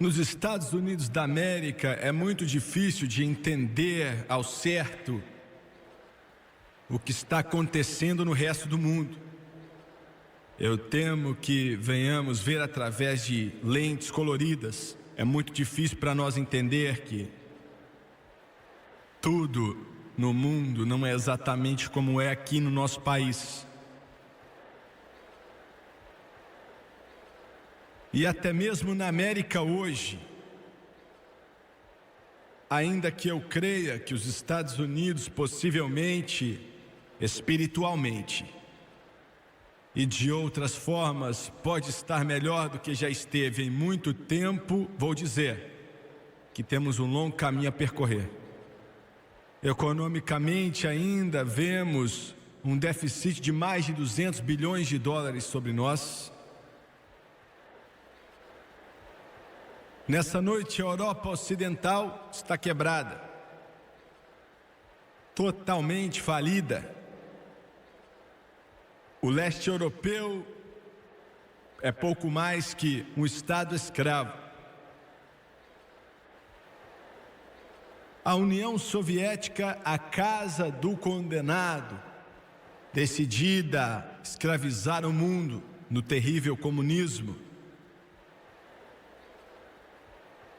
Nos Estados Unidos da América é muito difícil de entender ao certo o que está acontecendo no resto do mundo. Eu temo que venhamos ver através de lentes coloridas. É muito difícil para nós entender que tudo no mundo não é exatamente como é aqui no nosso país. E até mesmo na América hoje, ainda que eu creia que os Estados Unidos possivelmente, espiritualmente e de outras formas, pode estar melhor do que já esteve em muito tempo, vou dizer que temos um longo caminho a percorrer. Economicamente ainda vemos um déficit de mais de 200 bilhões de dólares sobre nós. Nessa noite, a Europa Ocidental está quebrada, totalmente falida. O leste europeu é pouco mais que um estado escravo. A União Soviética, a casa do condenado, decidida a escravizar o mundo no terrível comunismo.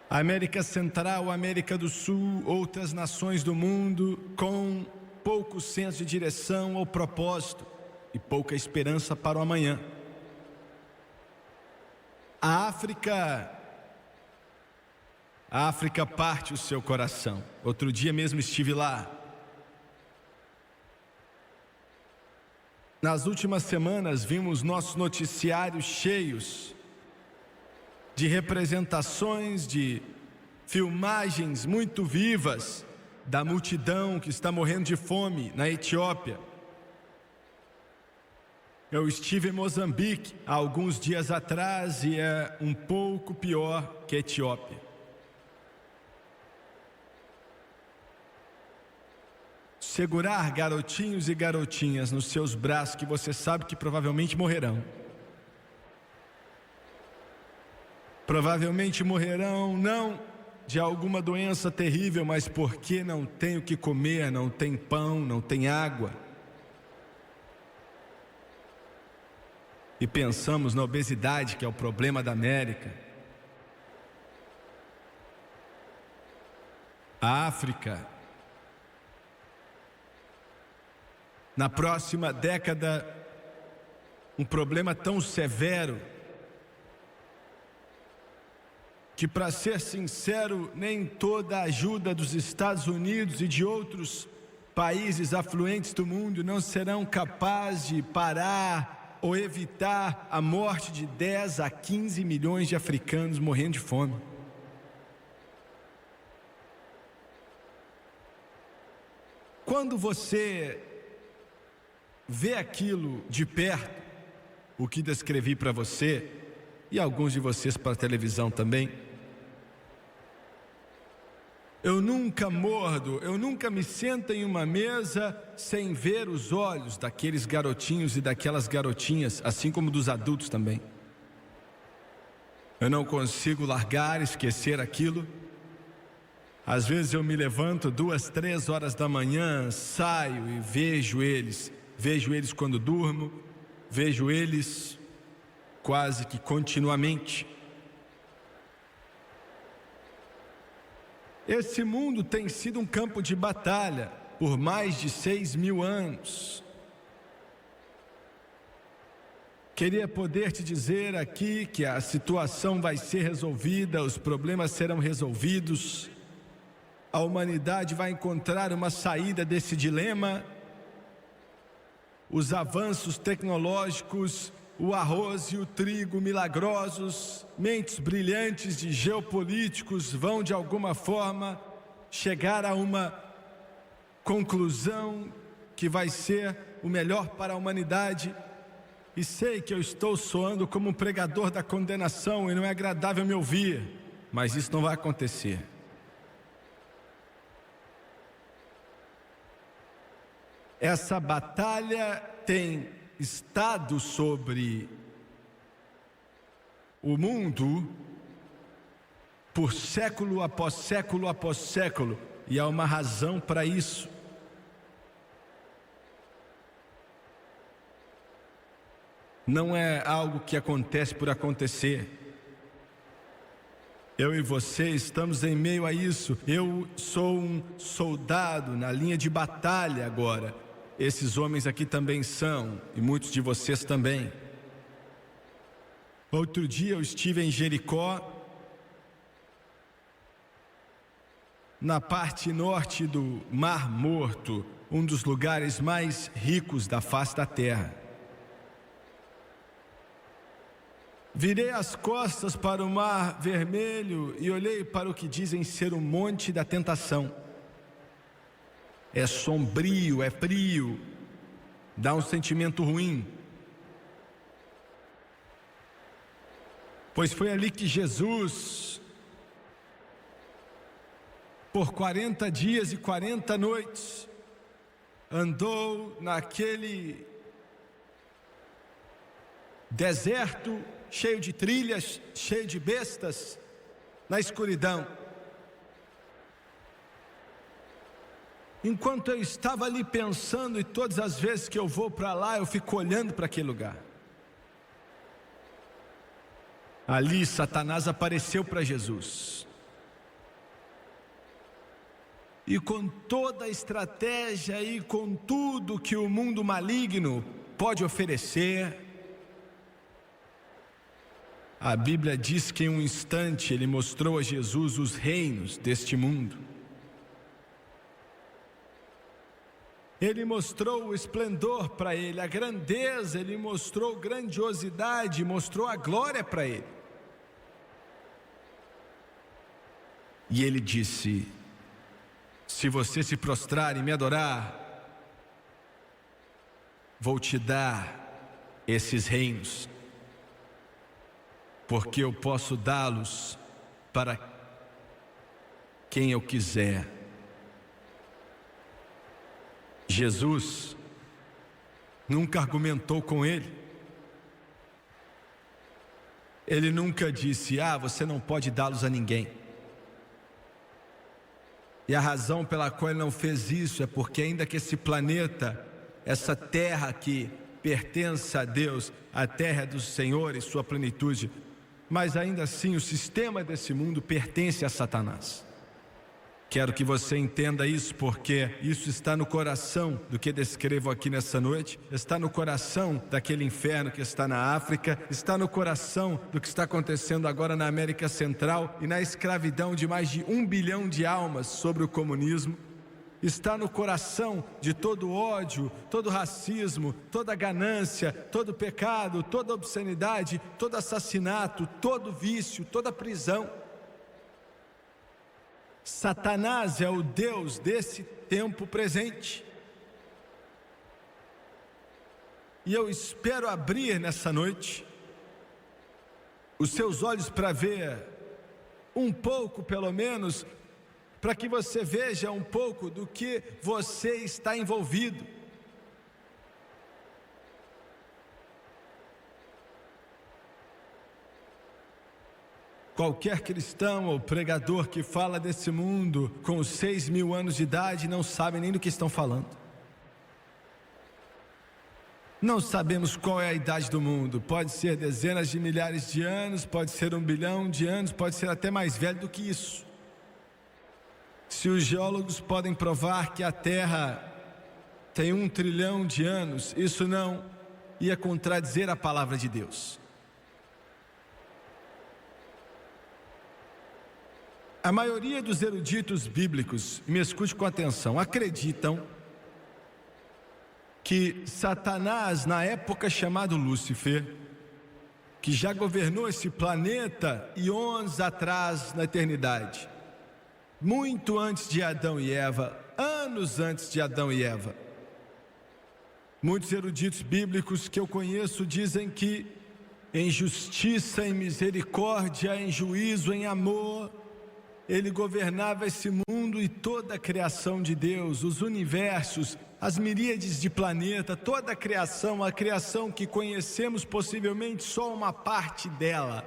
A América Central, a América do Sul, outras nações do mundo com pouco senso de direção ou propósito e pouca esperança para o amanhã. A África parte o seu coração. Outro dia mesmo estive lá. Nas últimas semanas vimos nossos noticiários cheios de representações, de filmagens muito vivas da multidão que está morrendo de fome na Etiópia. Eu estive em Moçambique há alguns dias atrás e é um pouco pior que a Etiópia. Segurar garotinhos e garotinhas nos seus braços que você sabe que provavelmente morrerão. Provavelmente morrerão não de alguma doença terrível, mas porque não tem o que comer, não tem pão, não tem água. E pensamos na obesidade, que é o problema da América. A África, na próxima década, um problema tão severo que, para ser sincero, nem toda a ajuda dos Estados Unidos e de outros países afluentes do mundo não serão capazes de parar ou evitar a morte de 10 a 15 milhões de africanos morrendo de fome. Quando você vê aquilo de perto, o que descrevi para você e alguns de vocês para a televisão também, eu nunca mordo, eu nunca me sento em uma mesa sem ver os olhos daqueles garotinhos e daquelas garotinhas, assim como dos adultos também. Eu não consigo largar, esquecer aquilo. Às vezes eu me levanto 2, 3 horas da manhã, saio e vejo eles quando durmo, vejo eles quase que continuamente. Esse mundo tem sido um campo de batalha por mais de 6.000 anos. Queria poder te dizer aqui que a situação vai ser resolvida, os problemas serão resolvidos, a humanidade vai encontrar uma saída desse dilema. Os avanços tecnológicos, o arroz e o trigo milagrosos, mentes brilhantes de geopolíticos vão de alguma forma chegar a uma conclusão que vai ser o melhor para a humanidade. E sei que eu estou soando como um pregador da condenação e não é agradável me ouvir, mas isso não vai acontecer. Essa batalha tem estado sobre o mundo por século após século após século, e há uma razão para isso. Não é algo que acontece por acontecer. Eu e você estamos em meio a isso. Eu sou um soldado na linha de batalha agora. Esses homens aqui também são, e muitos de vocês também. Outro dia eu estive em Jericó, na parte norte do Mar Morto, um dos lugares mais ricos da face da terra. Virei as costas para o Mar Vermelho e olhei para o que dizem ser o Monte da Tentação. É sombrio, é frio, dá um sentimento ruim. Pois foi ali que Jesus, por 40 dias e 40 noites, andou naquele deserto, cheio de trilhas, cheio de bestas, na escuridão. Enquanto eu estava ali pensando, e todas as vezes que eu vou para lá, eu fico olhando para aquele lugar. Ali Satanás apareceu para Jesus. E com toda a estratégia e com tudo que o mundo maligno pode oferecer, a Bíblia diz que em um instante ele mostrou a Jesus os reinos deste mundo. Ele mostrou o esplendor para ele, a grandeza, ele mostrou grandiosidade, mostrou a glória para ele. E ele disse: se você se prostrar e me adorar, vou te dar esses reinos, porque eu posso dá-los para quem eu quiser. Jesus nunca argumentou com ele. Ele nunca disse: você não pode dá-los a ninguém. E a razão pela qual ele não fez isso é porque, ainda que esse planeta, essa terra que pertence a Deus, a terra do Senhor e sua plenitude, mas ainda assim o sistema desse mundo pertence a Satanás. Quero que você entenda isso, porque isso está no coração do que descrevo aqui nessa noite, está no coração daquele inferno que está na África, está no coração do que está acontecendo agora na América Central e na escravidão de mais de 1 bilhão de almas sobre o comunismo. Está no coração de todo ódio, todo racismo, toda ganância, todo pecado, toda obscenidade, todo assassinato, todo vício, toda prisão. Satanás é o Deus desse tempo presente. E eu espero abrir nessa noite os seus olhos para ver um pouco, pelo menos, para que você veja um pouco do que você está envolvido. Qualquer cristão ou pregador que fala desse mundo com 6.000 anos de idade não sabe nem do que estão falando. Não sabemos qual é a idade do mundo. Pode ser dezenas de milhares de anos, pode ser 1 bilhão de anos, pode ser até mais velho do que isso. Se os geólogos podem provar que a Terra tem 1 trilhão de anos, isso não ia contradizer a palavra de Deus. A maioria dos eruditos bíblicos, me escute com atenção, acreditam que Satanás, na época chamado Lúcifer, que já governou esse planeta eons atrás na eternidade, muito antes de Adão e Eva, anos antes de Adão e Eva. Muitos eruditos bíblicos que eu conheço dizem que em justiça, em misericórdia, em juízo, em amor, ele governava esse mundo e toda a criação de Deus, os universos, as miríades de planeta, toda a criação que conhecemos, possivelmente só uma parte dela,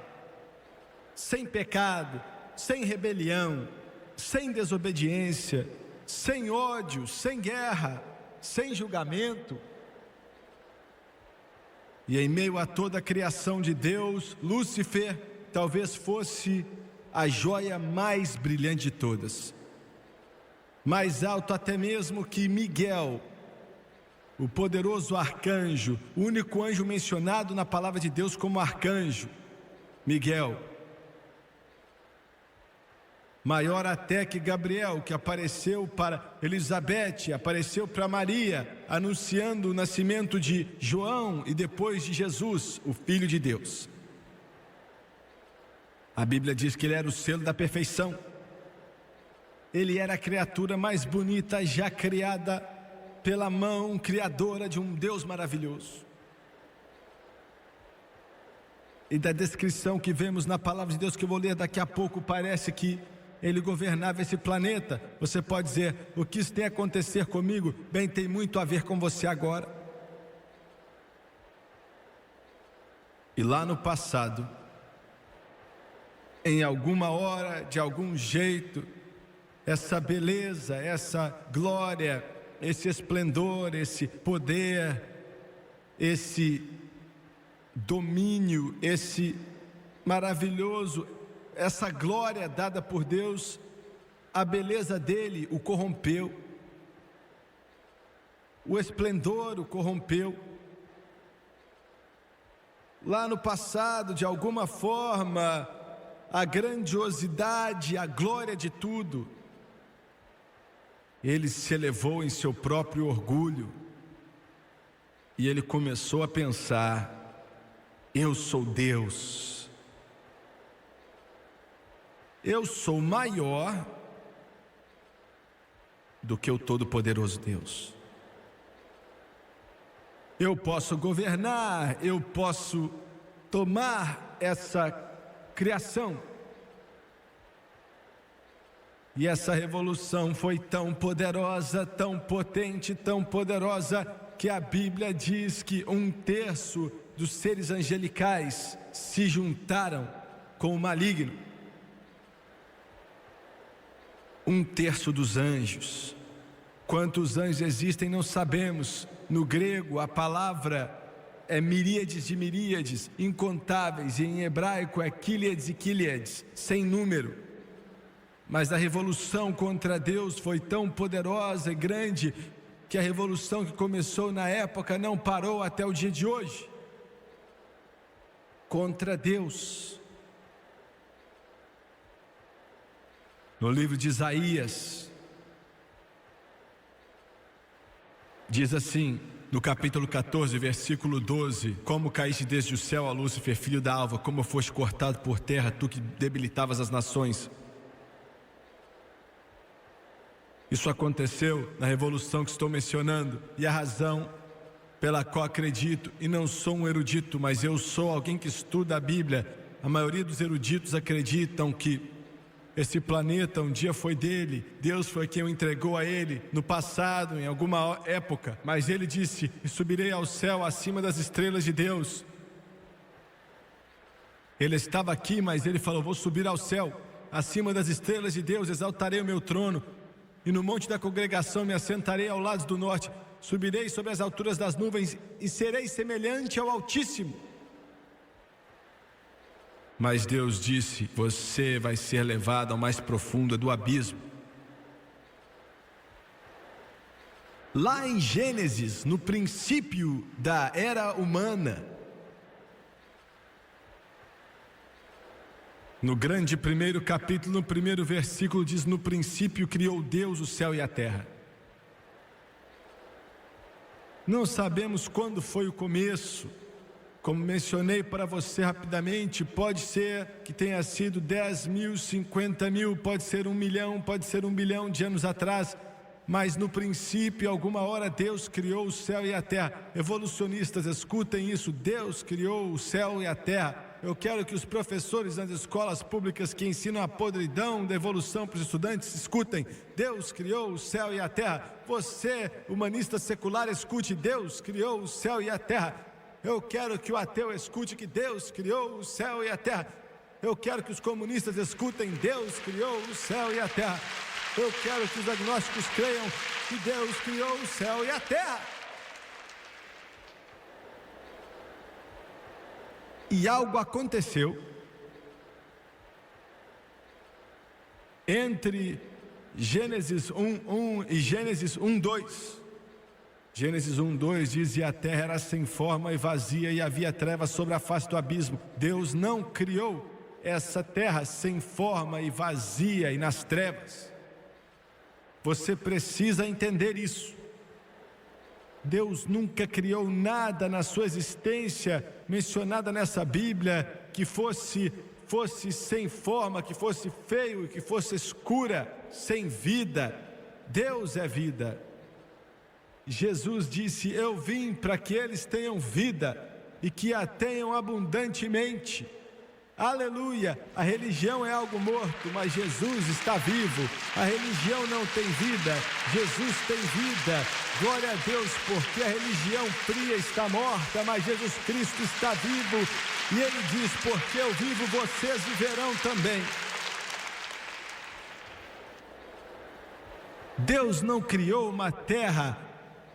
sem pecado, sem rebelião, sem desobediência, sem ódio, sem guerra, sem julgamento. E em meio a toda a criação de Deus, Lúcifer talvez fosse a joia mais brilhante de todas. Mais alto até mesmo que Miguel, o poderoso arcanjo, o único anjo mencionado na palavra de Deus como arcanjo, Miguel. Maior até que Gabriel, que apareceu para Elizabeth, apareceu para Maria, anunciando o nascimento de João e depois de Jesus, o Filho de Deus. A Bíblia diz que ele era o selo da perfeição. Ele era a criatura mais bonita já criada pela mão criadora de um Deus maravilhoso. E da descrição que vemos na palavra de Deus, que eu vou ler daqui a pouco, parece que ele governava esse planeta. Você pode dizer, o que isso tem a acontecer comigo? Bem, tem muito a ver com você agora. E lá no passado, em alguma hora, de algum jeito, essa beleza, essa glória, esse esplendor, esse poder, esse domínio, esse maravilhoso, essa glória dada por Deus, a beleza dele o corrompeu, o esplendor o corrompeu. Lá no passado, de alguma forma, a grandiosidade, a glória de tudo, ele se elevou em seu próprio orgulho e ele começou a pensar: eu sou Deus. Eu sou maior do que o Todo-Poderoso Deus. Eu posso governar, eu posso tomar essa criação. E essa revolução foi tão poderosa, tão potente, tão poderosa, que a Bíblia diz que 1/3 dos seres angelicais se juntaram com o maligno. 1/3 dos anjos. Quantos anjos existem não sabemos. No grego a palavra é miríades de miríades, incontáveis, e em hebraico é quíliades e quíliades, sem número. Mas a revolução contra Deus foi tão poderosa e grande que a revolução que começou na época não parou até o dia de hoje. Contra Deus. No livro de Isaías, diz assim, no capítulo 14, versículo 12: como caíste desde o céu, ó Lúcifer, filho da alva, como foste cortado por terra, tu que debilitavas as nações. Isso aconteceu na revolução que estou mencionando, e a razão pela qual acredito, e não sou um erudito, mas eu sou alguém que estuda a Bíblia. A maioria dos eruditos acreditam que esse planeta um dia foi dele, Deus foi quem o entregou a ele no passado, em alguma época, mas ele disse: e subirei ao céu acima das estrelas de Deus. Ele estava aqui, mas ele falou: vou subir ao céu, acima das estrelas de Deus, exaltarei o meu trono, e no monte da congregação me assentarei ao lado do norte, subirei sobre as alturas das nuvens, e serei semelhante ao Altíssimo. Mas Deus disse: você vai ser levado ao mais profundo do abismo. Lá em Gênesis, no princípio da era humana, no grande primeiro capítulo, no primeiro versículo, diz: no princípio criou Deus o céu e a terra. Não sabemos quando foi o começo. Como mencionei para você rapidamente, pode ser que tenha sido 10 mil, 50 mil, pode ser 1 milhão, pode ser 1 bilhão de anos atrás. Mas no princípio, alguma hora, Deus criou o céu e a terra. Evolucionistas, escutem isso: Deus criou o céu e a terra. Eu quero que os professores nas escolas públicas que ensinam a podridão da evolução para os estudantes escutem: Deus criou o céu e a terra. Você, humanista secular, escute: Deus criou o céu e a terra. Eu quero que o ateu escute que Deus criou o céu e a terra. Eu quero que os comunistas escutem: Deus criou o céu e a terra. Eu quero que os agnósticos creiam que Deus criou o céu e a terra. E algo aconteceu entre Gênesis 1:1 e Gênesis 1:2. Gênesis 1:2 diz: e a terra era sem forma e vazia, e havia trevas sobre a face do abismo. Deus não criou essa terra sem forma e vazia e nas trevas. Você precisa entender isso. Deus nunca criou nada na sua existência mencionada nessa Bíblia que fosse sem forma, que fosse feio, que fosse escura, sem vida. Deus é vida. Jesus disse: eu vim para que eles tenham vida e que a tenham abundantemente. Aleluia! A religião é algo morto, mas Jesus está vivo. A religião não tem vida, Jesus tem vida. Glória a Deus, porque a religião fria está morta, mas Jesus Cristo está vivo. E Ele diz: porque eu vivo, vocês viverão também. Deus não criou uma terra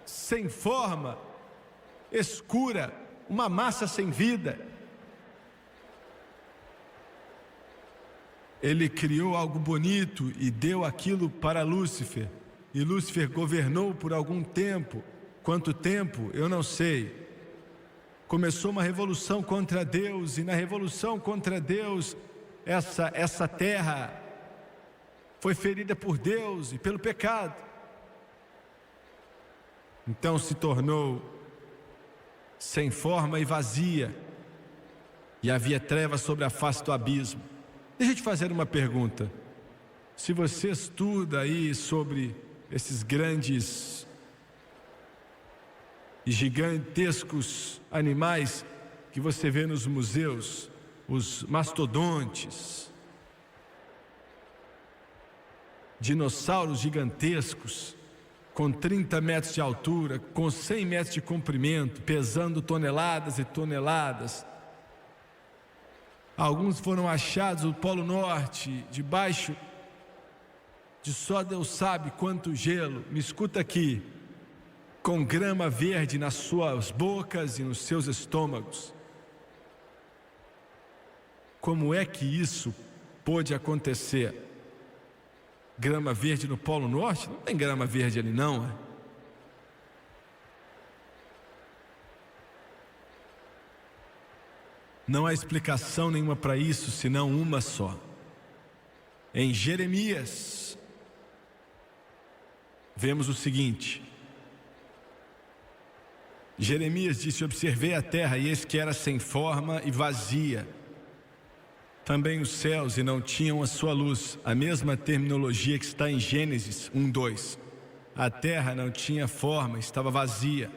sem forma, escura, uma massa sem vida. Ele criou algo bonito e deu aquilo para Lúcifer. E Lúcifer governou por algum tempo. Quanto tempo? Eu não sei. Começou uma revolução contra Deus, e na revolução contra Deus, essa terra foi ferida por Deus e pelo pecado. Então se tornou sem forma e vazia, e havia trevas sobre a face do abismo. Deixa eu te fazer uma pergunta. Se você estuda aí sobre esses grandes e gigantescos animais que você vê nos museus, os mastodontes, dinossauros gigantescos, com 30 metros de altura, com 100 metros de comprimento, pesando toneladas e toneladas. Alguns foram achados no Polo Norte, debaixo de só Deus sabe quanto gelo. Me escuta aqui. Com grama verde nas suas bocas e nos seus estômagos. Como é que isso pôde acontecer? Grama verde no Polo Norte? Não tem grama verde ali não, é? Não há explicação nenhuma para isso, senão uma só. Em Jeremias, vemos o seguinte. Jeremias disse: observei a terra, e eis que era sem forma e vazia. Também os céus, e não tinham a sua luz. A mesma terminologia que está em Gênesis 1:2. A terra não tinha forma, estava vazia.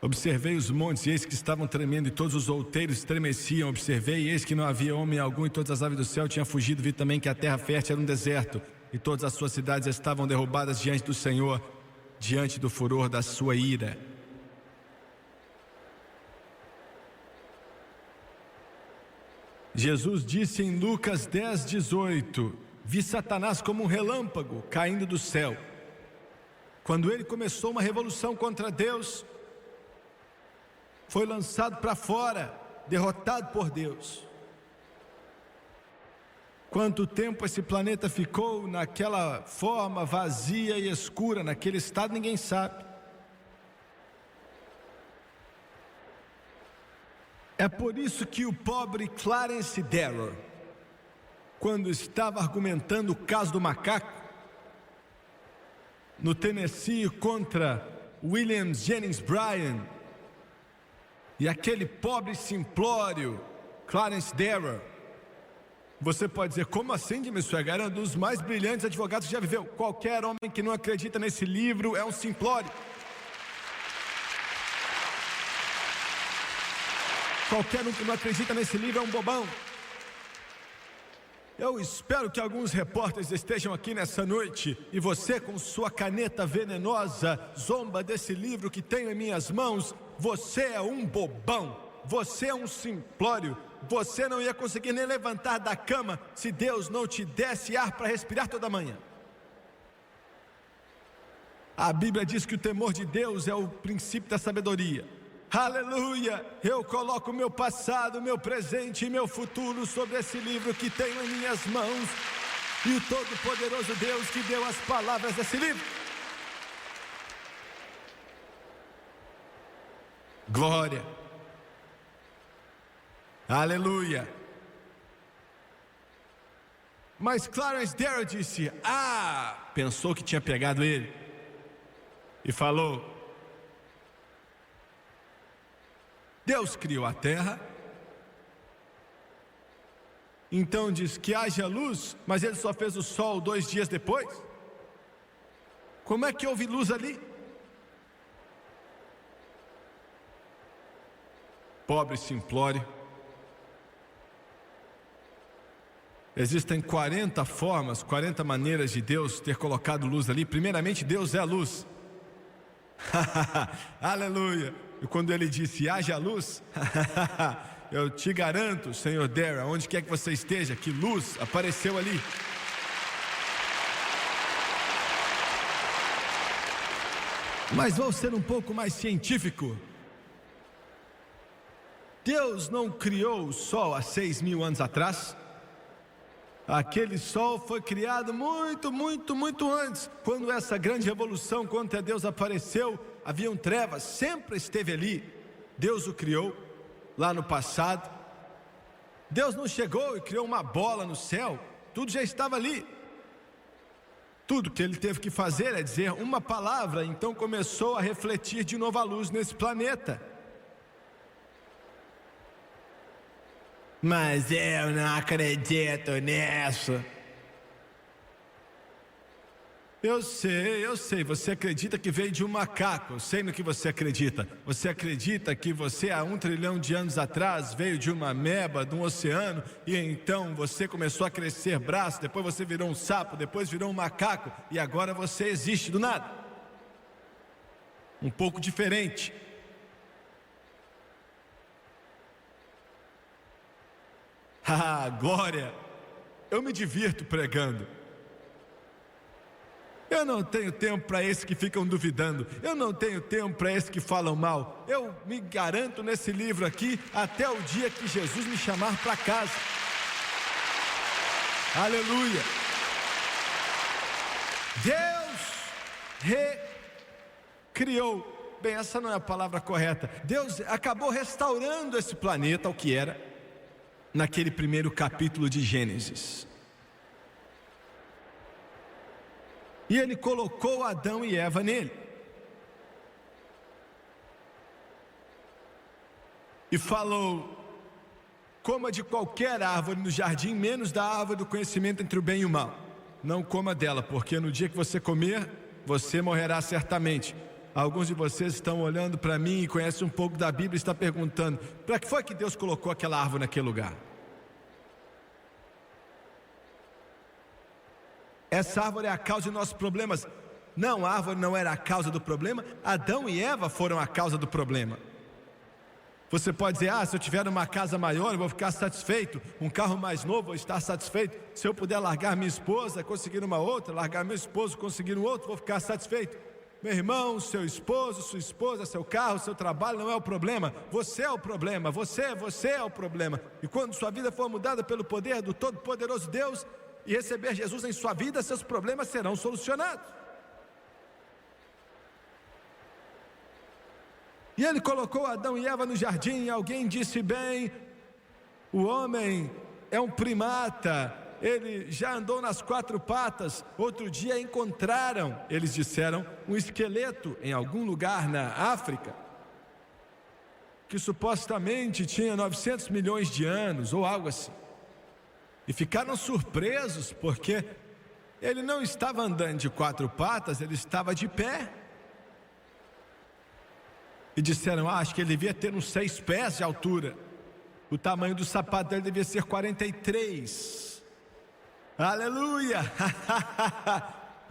Observei os montes, e eis que estavam tremendo, e todos os outeiros estremeciam. Observei, e eis que não havia homem algum, e todas as aves do céu tinham fugido. Vi também que a terra fértil era um deserto, e todas as suas cidades estavam derrubadas diante do Senhor, diante do furor da sua ira. Jesus disse em Lucas 10:18: vi Satanás como um relâmpago caindo do céu. Quando ele começou uma revolução contra Deus, foi lançado para fora, derrotado por Deus. Quanto tempo esse planeta ficou naquela forma vazia e escura, naquele estado, ninguém sabe. É por isso que o pobre Clarence Darrow, quando estava argumentando o caso do macaco no Tennessee contra William Jennings Bryan, e aquele pobre simplório Clarence Darrow, você pode dizer: como assim, Jimmy Swaggart? Era um dos mais brilhantes advogados que já viveu. Qualquer homem que não acredita nesse livro é um simplório. Qualquer um que não acredita nesse livro é um bobão. Eu espero que alguns repórteres estejam aqui nessa noite, e você, com sua caneta venenosa, zomba desse livro que tenho em minhas mãos. Você é um bobão. você é um simplório. Você não ia conseguir nem levantar da cama se Deus não te desse ar para respirar toda manhã. A Bíblia diz que o temor de Deus é o princípio da sabedoria. Aleluia! Eu coloco o meu passado, o meu presente e meu futuro sobre esse livro que tenho em minhas mãos. E o Todo-Poderoso Deus que deu as palavras desse livro. Glória! Aleluia! Mas Clarence Darrow disse: pensou que tinha pegado ele. E falou: Deus criou a terra, então diz que haja luz, mas ele só fez o sol 2 dias depois. Como é que houve luz ali? Pobre simplório. Existem 40 formas, 40 maneiras de Deus ter colocado luz ali. Primeiramente, Deus é a luz. Aleluia! E quando ele disse haja luz, eu te garanto, Senhor Darrow, onde quer que você esteja, que luz apareceu ali. Mas vou ser um pouco mais científico. Deus não criou o sol há 6.000 anos atrás. Aquele sol foi criado muito antes. Quando essa grande revolução contra Deus apareceu, haviam trevas, sempre esteve ali. Deus o criou lá no passado. Deus não chegou e criou uma bola no céu, tudo já estava ali. Tudo que ele teve que fazer é dizer uma palavra, então começou a refletir de novo a luz nesse planeta. Mas eu não acredito nisso. Eu sei, você acredita que veio de um macaco, eu sei no que você acredita. Você acredita que você há 1 trilhão de anos atrás veio de uma ameba, de um oceano, e então você começou a crescer braço, depois você virou um sapo, depois virou um macaco, e agora você existe do nada. Um pouco diferente. Glória! Eu me divirto pregando. Eu não tenho tempo para esses que ficam duvidando. Eu não tenho tempo para esses que falam mal. Eu me garanto nesse livro aqui até o dia que Jesus me chamar para casa. Aleluia! Deus recriou. Bem, essa não é a palavra correta. Deus acabou restaurando esse planeta ao que era naquele primeiro capítulo de Gênesis. E ele colocou Adão e Eva nele. E falou: coma de qualquer árvore no jardim, menos da árvore do conhecimento entre o bem e o mal. Não coma dela, porque no dia que você comer, você morrerá certamente. Alguns de vocês estão olhando para mim e conhecem um pouco da Bíblia e estão perguntando: para que foi que Deus colocou aquela árvore naquele lugar? Essa árvore é a causa de nossos problemas. Não, a árvore não era a causa do problema. Adão e Eva foram a causa do problema. Você pode dizer: se eu tiver uma casa maior eu vou ficar satisfeito, um carro mais novo eu vou estar satisfeito, se eu puder largar minha esposa, conseguir uma outra, largar meu esposo, conseguir um outro, vou ficar satisfeito. Meu irmão, seu esposo, sua esposa, seu carro, seu trabalho não é o problema. Você é o problema, você é o problema. E quando sua vida for mudada pelo poder do Todo-Poderoso Deus e receber Jesus em sua vida, seus problemas serão solucionados. E ele colocou Adão e Eva no jardim. E alguém disse bem: o homem é um primata, ele já andou nas 4 patas. Outro dia encontraram, eles disseram, um esqueleto em algum lugar na África, que supostamente tinha 900 milhões de anos ou algo assim. E ficaram surpresos porque ele não estava andando de 4 patas, ele estava de pé. E disseram: acho que ele devia ter uns 6 pés de altura. O tamanho do sapato dele devia ser 43. Aleluia!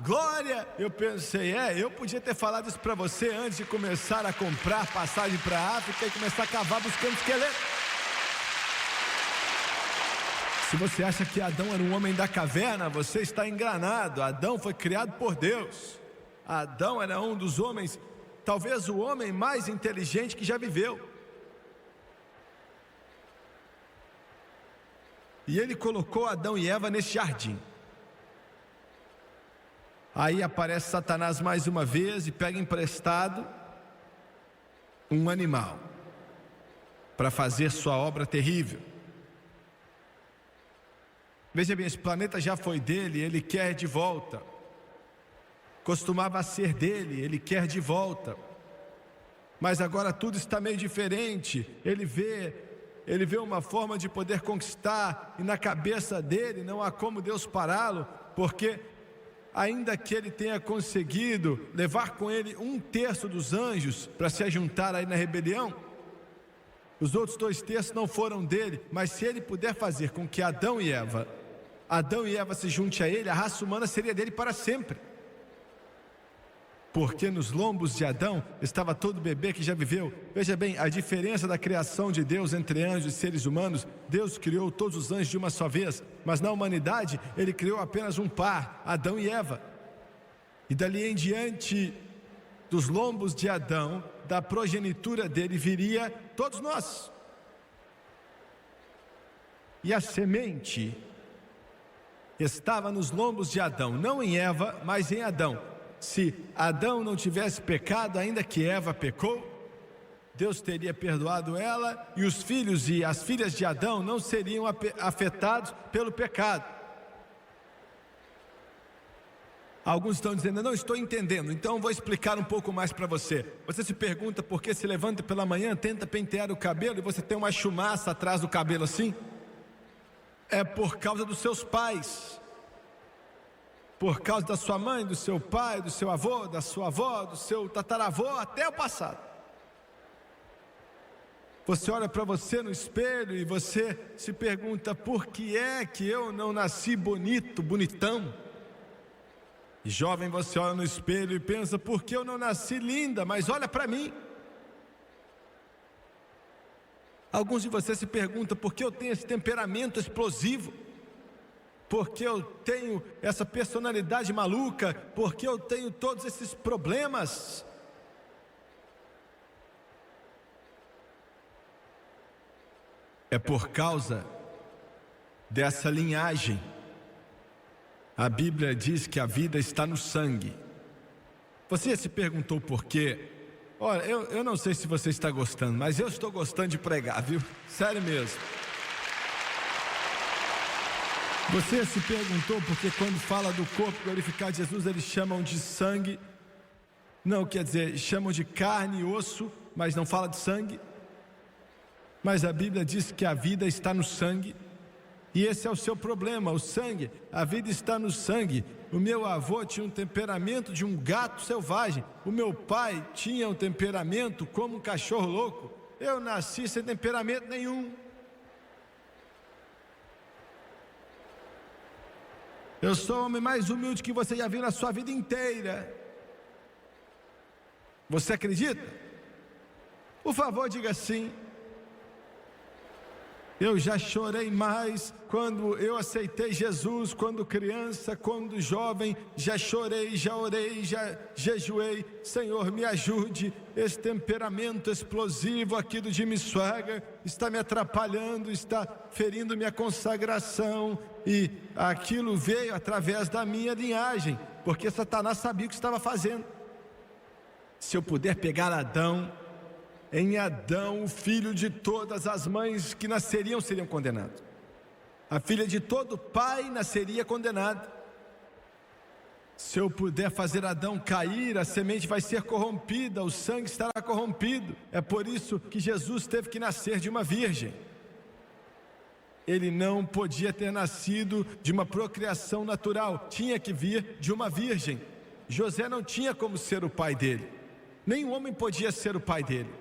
glória. Eu pensei, eu podia ter falado isso para você antes de começar a comprar passagem para a África e começar a cavar buscando esqueleto. Se você acha que Adão era um homem da caverna, você está enganado. Adão foi criado por Deus. Adão era um dos homens, talvez o homem mais inteligente que já viveu. E ele colocou Adão e Eva nesse jardim. Aí aparece Satanás mais uma vez e pega emprestado um animal para fazer sua obra terrível. Veja bem, esse planeta já foi dele, ele quer de volta. Costumava ser dele, ele quer de volta. Mas agora tudo está meio diferente. Ele vê uma forma de poder conquistar, e na cabeça dele não há como Deus pará-lo, porque ainda que ele tenha conseguido levar com ele 1/3 dos anjos para se ajuntar aí na rebelião, os outros 2/3 não foram dele. Mas se ele puder fazer com que Adão e Eva se junte a ele, a raça humana seria dele para sempre. Porque nos lombos de Adão estava todo bebê que já viveu. Veja bem, a diferença da criação de Deus entre anjos e seres humanos: Deus criou todos os anjos de uma só vez, mas na humanidade Ele criou apenas um par, Adão e Eva. E dali em diante, dos lombos de Adão, da progenitura dele, viria todos nós. E a semente estava nos lombos de Adão, não em Eva, mas em Adão. Se Adão não tivesse pecado, ainda que Eva pecou, Deus teria perdoado ela, e os filhos e as filhas de Adão não seriam afetados pelo pecado. Alguns estão dizendo: não estou entendendo, então vou explicar um pouco mais para você. Você se pergunta por que se levanta pela manhã, tenta pentear o cabelo e você tem uma chumaça atrás do cabelo assim? É por causa dos seus pais, por causa da sua mãe, do seu pai, do seu avô, da sua avó, do seu tataravô, até o passado. Você olha para você no espelho e você se pergunta: por que é que eu não nasci bonito, bonitão? E jovem, você olha no espelho e pensa: por que eu não nasci linda? Mas olha para mim. Alguns de vocês se perguntam: por que eu tenho esse temperamento explosivo? Por que eu tenho essa personalidade maluca? Por que eu tenho todos esses problemas? É por causa dessa linhagem. A Bíblia diz que a vida está no sangue. Você se perguntou por quê? Olha, eu não sei se você está gostando, mas eu estou gostando de pregar, viu? Sério mesmo. Você se perguntou porque quando fala do corpo glorificado de Jesus, eles chamam de sangue. Não, quer dizer, chamam de carne e osso, mas não fala de sangue. Mas a Bíblia diz que a vida está no sangue. E esse é o seu problema, o sangue. A vida está no sangue. O meu avô tinha um temperamento de um gato selvagem. O meu pai tinha um temperamento como um cachorro louco. Eu nasci sem temperamento nenhum. Eu sou o homem mais humilde que você já viu na sua vida inteira. Você acredita? Por favor, diga sim. Eu já chorei mais quando eu aceitei Jesus, quando criança, quando jovem, já chorei, já orei, já jejuei. Senhor, me ajude, esse temperamento explosivo aqui do Jimmy Swaggart está me atrapalhando, está ferindo minha consagração, e aquilo veio através da minha linhagem, porque Satanás sabia o que estava fazendo. Se eu puder pegar Adão, em Adão, o filho de todas as mães que nasceriam seriam condenados. A filha de todo pai nasceria condenada. Se eu puder fazer Adão cair, a semente vai ser corrompida, o sangue estará corrompido. É por isso que Jesus teve que nascer de uma virgem. Ele não podia ter nascido de uma procriação natural, tinha que vir de uma virgem. José não tinha como ser o pai dele, nenhum homem podia ser o pai dele.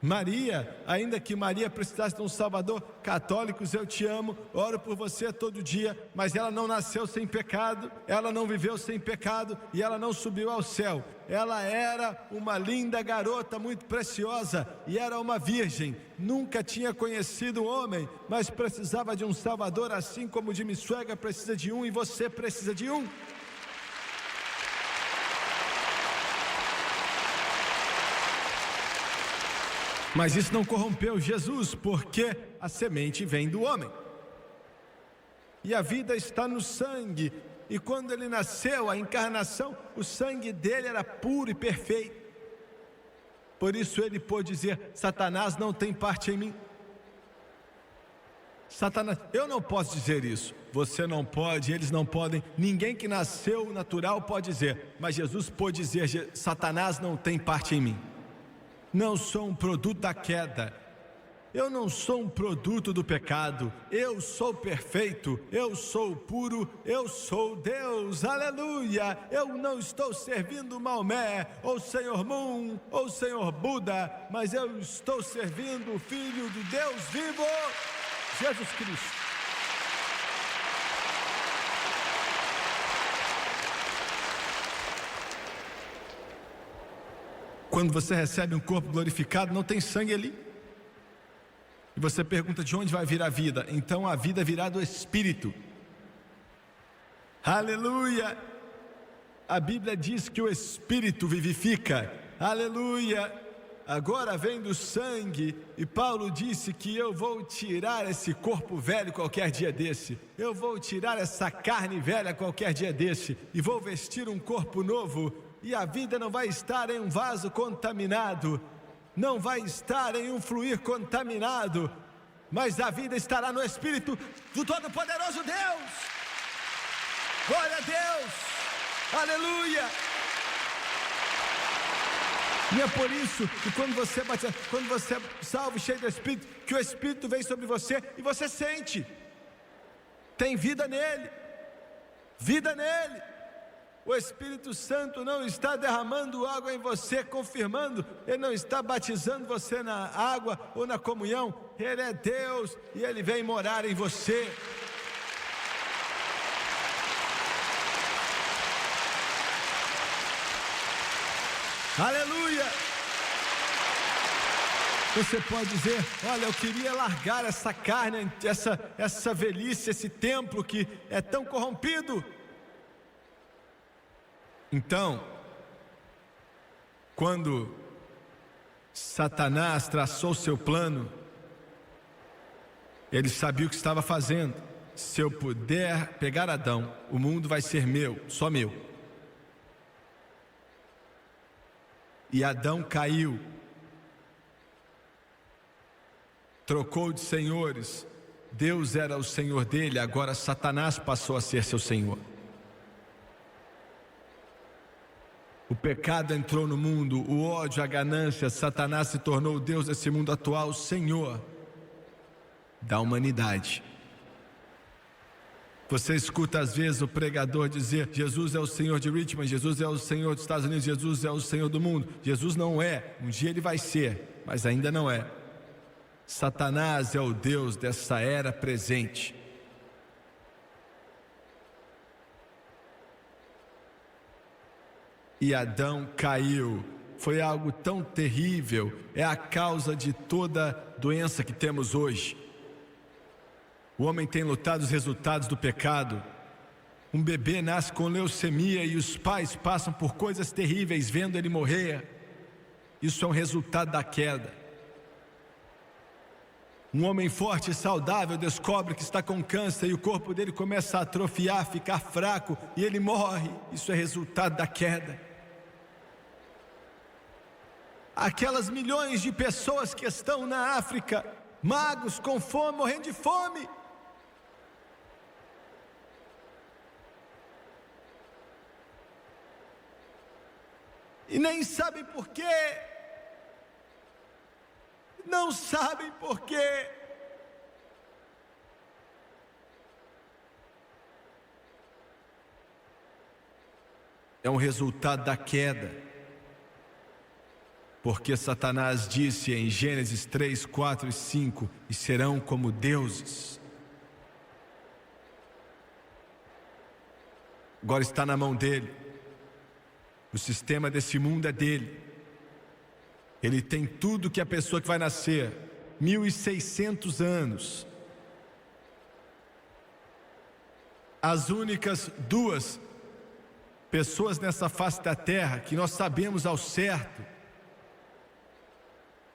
Maria, ainda que Maria precisasse de um Salvador, católicos, eu te amo, oro por você todo dia, mas ela não nasceu sem pecado, ela não viveu sem pecado e ela não subiu ao céu. Ela era uma linda garota, muito preciosa, e era uma virgem, nunca tinha conhecido um homem, mas precisava de um Salvador, assim como Jimmy Swaggart precisa de um e você precisa de um. Mas isso não corrompeu Jesus, porque a semente vem do homem. E a vida está no sangue. E quando ele nasceu, a encarnação, o sangue dele era puro e perfeito. Por isso ele pôde dizer: Satanás não tem parte em mim. Satanás, eu não posso dizer isso. Você não pode, eles não podem. Ninguém que nasceu natural pode dizer. Mas Jesus pôde dizer: Satanás não tem parte em mim. Não sou um produto da queda, eu não sou um produto do pecado, eu sou perfeito, eu sou puro, eu sou Deus, aleluia. Eu não estou servindo Maomé, ou Senhor Moon, ou Senhor Buda, mas eu estou servindo o Filho do Deus vivo, Jesus Cristo. Quando você recebe um corpo glorificado, não tem sangue ali. E você pergunta: de onde vai vir a vida? Então a vida virá do Espírito. Aleluia! A Bíblia diz que o Espírito vivifica. Aleluia! Agora vem do sangue. E Paulo disse que eu vou tirar esse corpo velho qualquer dia desse. Eu vou tirar essa carne velha qualquer dia desse. E vou vestir um corpo novo. E a vida não vai estar em um vaso contaminado, não vai estar em um fluir contaminado, mas a vida estará no Espírito do Todo-Poderoso Deus. Glória a Deus, aleluia. E é por isso que quando você é salvo, cheio do Espírito, que o Espírito vem sobre você e você sente, tem vida nele, vida nele. O Espírito Santo não está derramando água em você, confirmando, Ele não está batizando você na água ou na comunhão. Ele é Deus e Ele vem morar em você. Aleluia! Você pode dizer: olha, eu queria largar essa carne, essa velhice, esse templo que é tão corrompido. Então, quando Satanás traçou seu plano, ele sabia o que estava fazendo. Se eu puder pegar Adão, o mundo vai ser meu, só meu. E Adão caiu, trocou de senhores. Deus era o senhor dele, agora Satanás passou a ser seu senhor. O pecado entrou no mundo, o ódio, a ganância. Satanás se tornou o Deus desse mundo atual, o Senhor da humanidade. Você escuta às vezes o pregador dizer: Jesus é o Senhor de Richmond, Jesus é o Senhor dos Estados Unidos, Jesus é o Senhor do mundo. Jesus não é, um dia ele vai ser, mas ainda não é. Satanás é o Deus dessa era presente. E Adão caiu, foi algo tão terrível, é a causa de toda doença que temos hoje. O homem tem lutado os resultados do pecado. Um bebê nasce com leucemia e os pais passam por coisas terríveis vendo ele morrer. Isso é um resultado da queda. Um homem forte e saudável descobre que está com câncer e o corpo dele começa a atrofiar, ficar fraco e ele morre. Isso é resultado da queda. Aquelas milhões de pessoas que estão na África, magos, com fome, morrendo de fome. E nem sabem por quê. Não sabem por quê. É um resultado da queda. Porque Satanás disse em Gênesis 3, 4 e 5: e serão como deuses. Agora está na mão dele. O sistema desse mundo é dele. Ele tem tudo que a pessoa que vai nascer, 1600 anos. As únicas duas pessoas nessa face da terra que nós sabemos ao certo,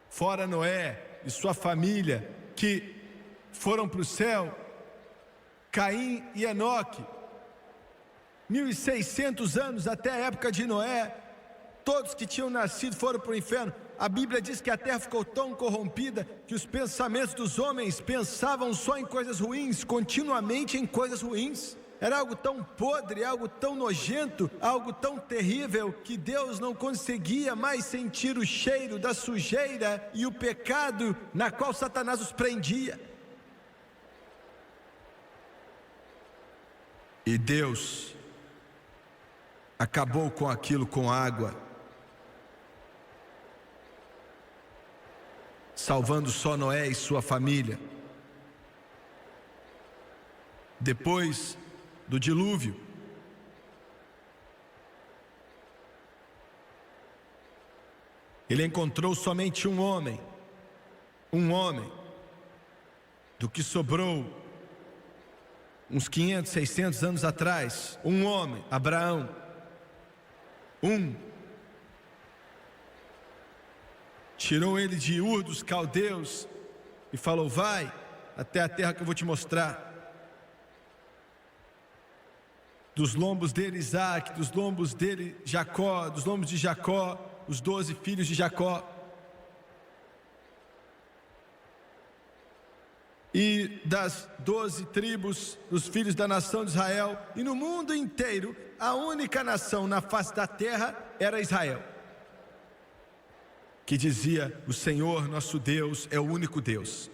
fora Noé e sua família, que foram para o céu, Caim e Enoque. 1600 anos até a época de Noé, todos que tinham nascido foram para o inferno. A Bíblia diz que a terra ficou tão corrompida que os pensamentos dos homens pensavam só em coisas ruins, continuamente em coisas ruins. Era algo tão podre, algo tão nojento, algo tão terrível, que Deus não conseguia mais sentir o cheiro da sujeira e o pecado na qual Satanás os prendia. E Deus acabou com aquilo com água, salvando só Noé e sua família. Depois do dilúvio, ele encontrou somente um homem, do que sobrou uns 500, 600 anos atrás, um homem, Abraão, tirou ele de Ur dos caldeus e falou: vai até a terra que eu vou te mostrar. Dos lombos dele Isaac, dos lombos dele Jacó, dos lombos de Jacó, os 12 filhos de Jacó. E das 12 tribos dos filhos da nação de Israel, e no mundo inteiro, a única nação na face da terra era Israel, que dizia: o Senhor nosso Deus é o único Deus.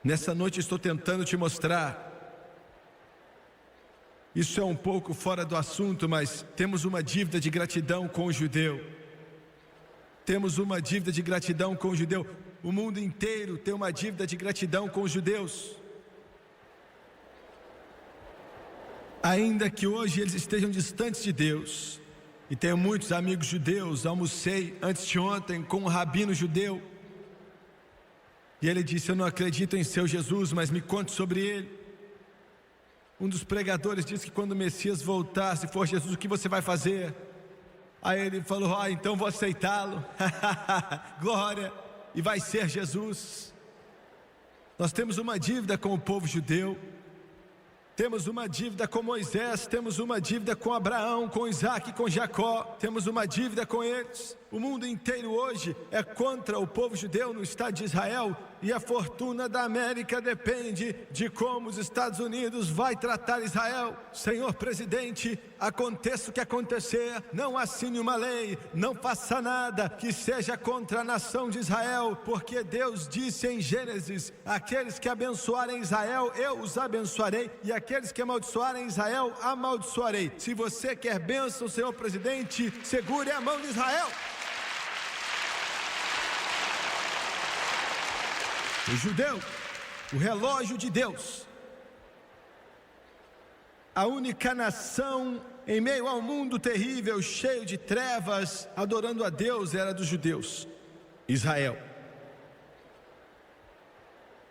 Nessa noite estou tentando te mostrar, isso é um pouco fora do assunto, mas temos uma dívida de gratidão com o judeu. Temos uma dívida de gratidão com o judeu. O mundo inteiro tem uma dívida de gratidão com os judeus. Ainda que hoje eles estejam distantes de Deus, e tenho muitos amigos judeus. Almocei antes de ontem com um rabino judeu, e ele disse: eu não acredito em seu Jesus, mas me conte sobre ele. Um dos pregadores disse que quando o Messias voltar, se for Jesus, o que você vai fazer? Aí ele falou: então vou aceitá-lo. Glória, e vai ser Jesus. Nós temos uma dívida com o povo judeu, temos uma dívida com Moisés, temos uma dívida com Abraão, com Isaac, com Jacó, temos uma dívida com eles. O mundo inteiro hoje é contra o povo judeu no estado de Israel, e a fortuna da América depende de como os Estados Unidos vai tratar Israel. Senhor presidente, aconteça o que acontecer, não assine uma lei, não faça nada que seja contra a nação de Israel, porque Deus disse em Gênesis: aqueles que abençoarem Israel, eu os abençoarei, e aqueles que amaldiçoarem Israel, amaldiçoarei. Se você quer bênção, senhor presidente, segure a mão de Israel. O judeu, o relógio de Deus, a única nação em meio ao mundo terrível, cheio de trevas, adorando a Deus, era dos judeus, Israel.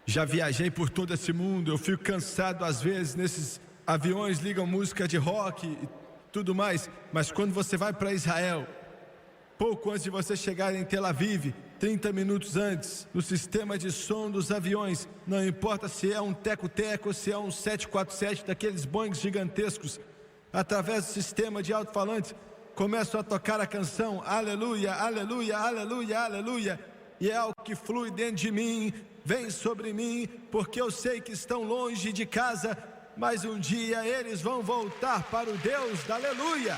Já viajei por todo esse mundo, eu fico cansado às vezes, nesses aviões ligam música de rock e tudo mais, mas quando você vai para Israel, pouco antes de você chegar em Tel Aviv, 30 minutos antes, no sistema de som dos aviões, não importa se é um teco-teco, se é um 747, daqueles Boeing gigantescos, através do sistema de alto-falantes, começam a tocar a canção Aleluia, Aleluia, Aleluia, Aleluia, e é algo que flui dentro de mim, vem sobre mim, porque eu sei que estão longe de casa, mas um dia eles vão voltar para o Deus da Aleluia.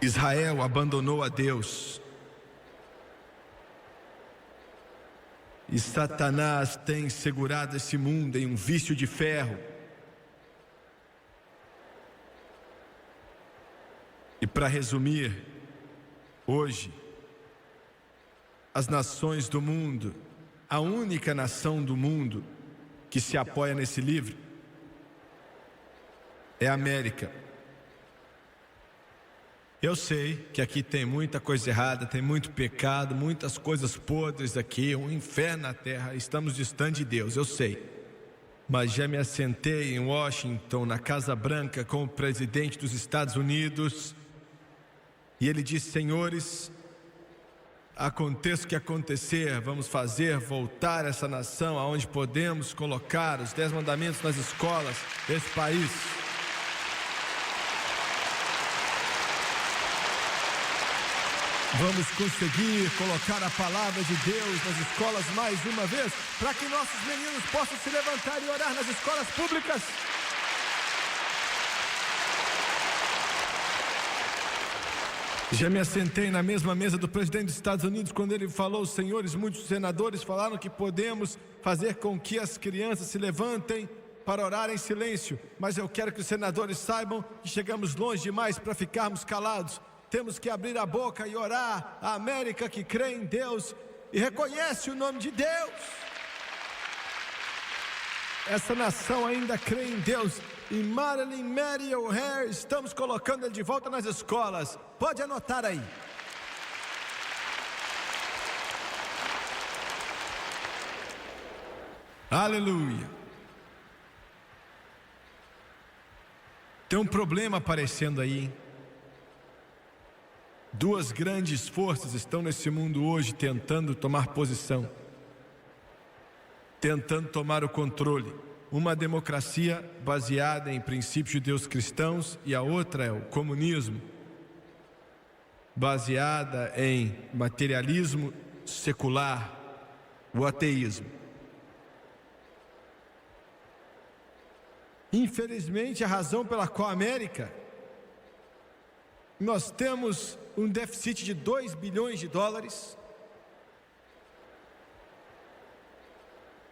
Israel abandonou a Deus, e Satanás tem segurado esse mundo em um vício de ferro, E para resumir, hoje, as nações do mundo, a única nação do mundo que se apoia nesse livro é a América. Eu sei que aqui tem muita coisa errada, tem muito pecado, muitas coisas podres aqui, um inferno na terra, estamos distantes de Deus, eu sei. Mas já me assentei em Washington, na Casa Branca, com o presidente dos Estados Unidos, e ele disse: senhores, aconteça o que acontecer, vamos fazer voltar essa nação aonde podemos colocar os 10 mandamentos nas escolas desse país. Vamos conseguir colocar a palavra de Deus nas escolas mais uma vez, para que nossos meninos possam se levantar e orar nas escolas públicas. Já me assentei na mesma mesa do presidente dos Estados Unidos quando ele falou: senhores, muitos senadores falaram que podemos fazer com que as crianças se levantem para orar em silêncio, mas eu quero que os senadores saibam que chegamos longe demais para ficarmos calados. Temos que abrir a boca e orar. A América que crê em Deus e reconhece o nome de Deus, essa nação ainda crê em Deus. E Marilyn Mary O'Hare, estamos colocando ele de volta nas escolas. Pode anotar aí. Aleluia. Tem um problema aparecendo aí. Duas grandes forças estão nesse mundo hoje tentando tomar posição, tentando tomar o controle. Uma democracia baseada em princípios judeus-cristãos e a outra é o comunismo, baseada em materialismo secular, o ateísmo. Infelizmente, a razão pela qual a América, nós temos um déficit de 2 bilhões de dólares,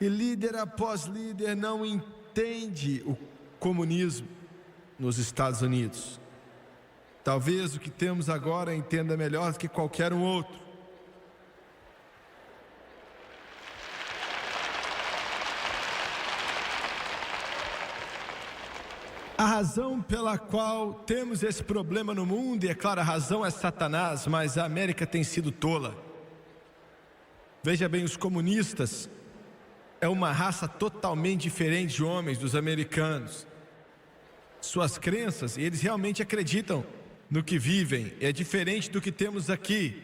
e líder após líder não entende o comunismo nos Estados Unidos. Talvez o que temos agora entenda melhor do que qualquer um outro. A razão pela qual temos esse problema no mundo, e é claro, a razão é Satanás, mas a América tem sido tola. Veja bem, os comunistas é uma raça totalmente diferente de homens, dos americanos. Suas crenças, eles realmente acreditam no que vivem, é diferente do que temos aqui.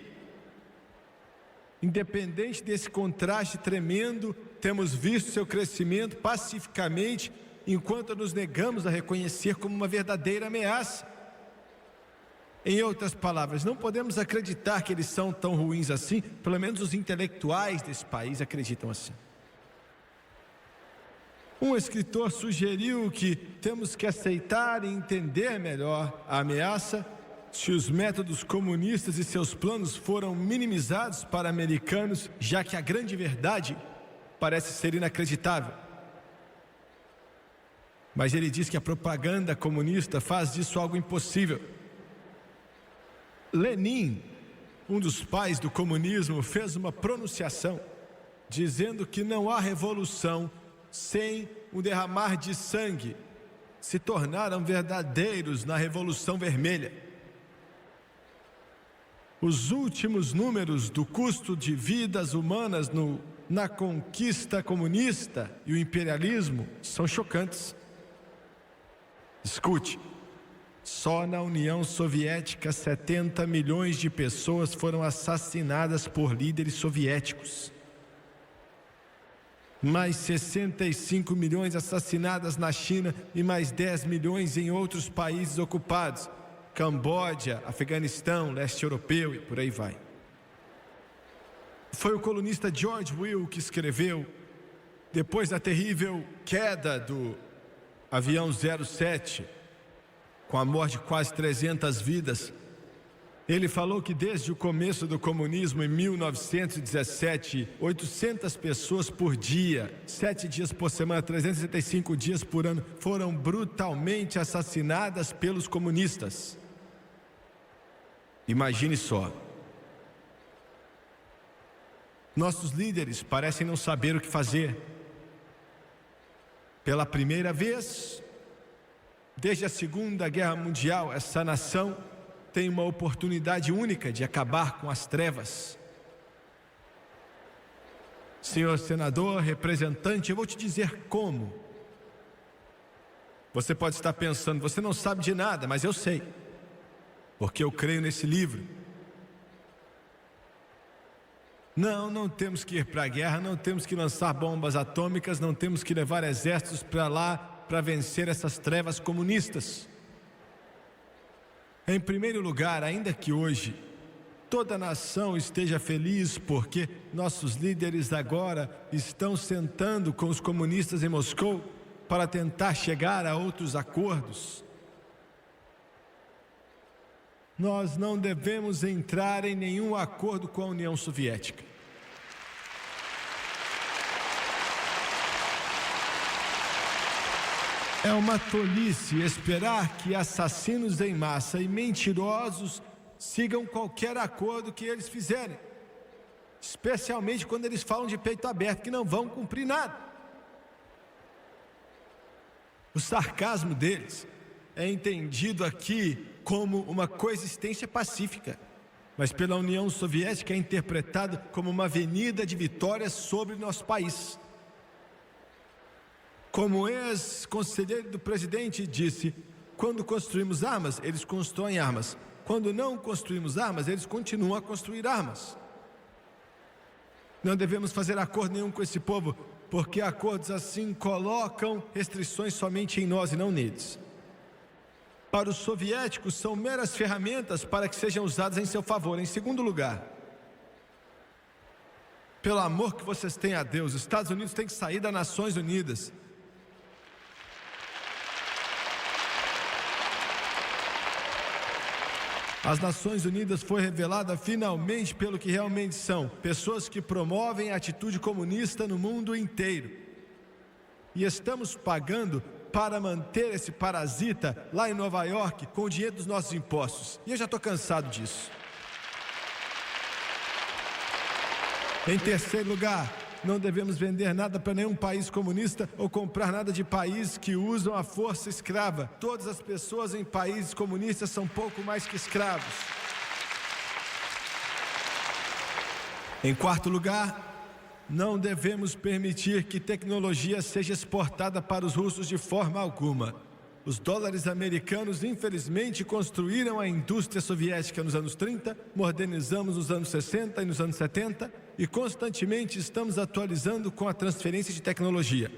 Independente desse contraste tremendo, temos visto seu crescimento pacificamente, enquanto nos negamos a reconhecer como uma verdadeira ameaça. Em outras palavras, não podemos acreditar que eles são tão ruins assim, pelo menos os intelectuais desse país acreditam assim. Um escritor sugeriu que temos que aceitar e entender melhor a ameaça se os métodos comunistas e seus planos foram minimizados para americanos, já que a grande verdade parece ser inacreditável. Mas ele diz que a propaganda comunista faz disso algo impossível. Lenin, um dos pais do comunismo, fez uma pronunciação dizendo que não há revolução sem um derramar de sangue. Se tornaram verdadeiros na Revolução Vermelha. Os últimos números do custo de vidas humanas na conquista comunista e o imperialismo são chocantes. Escute, só na União Soviética 70 milhões de pessoas foram assassinadas por líderes soviéticos. Mais 65 milhões assassinadas na China e mais 10 milhões em outros países ocupados. Camboja, Afeganistão, leste europeu e por aí vai. Foi o colunista George Will que escreveu, depois da terrível queda do avião 07, com a morte de quase 300 vidas, ele falou que desde o começo do comunismo em 1917, 800 pessoas por dia, 7 dias por semana, 365 dias por ano, foram brutalmente assassinadas pelos comunistas. Imagine só. Nossos líderes parecem não saber o que fazer. Pela primeira vez, desde a Segunda Guerra Mundial, essa nação tem uma oportunidade única de acabar com as trevas. Senhor senador, representante, eu vou te dizer como. Você pode estar pensando, você não sabe de nada, mas eu sei, porque eu creio nesse livro. Não temos que ir para a guerra, não temos que lançar bombas atômicas, não temos que levar exércitos para lá para vencer essas trevas comunistas. Em primeiro lugar, ainda que hoje toda a nação esteja feliz porque nossos líderes agora estão sentando com os comunistas em Moscou para tentar chegar a outros acordos, nós não devemos entrar em nenhum acordo com a União Soviética. É uma tolice esperar que assassinos em massa e mentirosos sigam qualquer acordo que eles fizerem, especialmente quando eles falam de peito aberto que não vão cumprir nada. O sarcasmo deles é entendido aqui como uma coexistência pacífica, mas pela União Soviética é interpretado como uma avenida de vitórias sobre nosso país. Como o ex-conselheiro do presidente disse, quando construímos armas, eles constroem armas. Quando não construímos armas, eles continuam a construir armas. Não devemos fazer acordo nenhum com esse povo, porque acordos assim colocam restrições somente em nós e não neles. Para os soviéticos, são meras ferramentas para que sejam usadas em seu favor. Em segundo lugar, pelo amor que vocês têm a Deus, os Estados Unidos têm que sair das Nações Unidas. As Nações Unidas foi revelada finalmente pelo que realmente são, pessoas que promovem a atitude comunista no mundo inteiro. E estamos pagando para manter esse parasita lá em Nova York com o dinheiro dos nossos impostos. E eu já estou cansado disso. Em terceiro lugar, não devemos vender nada para nenhum país comunista ou comprar nada de países que usam a força escrava. Todas as pessoas em países comunistas são pouco mais que escravos. Em quarto lugar, não devemos permitir que tecnologia seja exportada para os russos de forma alguma. Os dólares americanos, infelizmente, construíram a indústria soviética nos anos 30, modernizamos nos anos 60 e nos anos 70 e constantemente estamos atualizando com a transferência de tecnologia.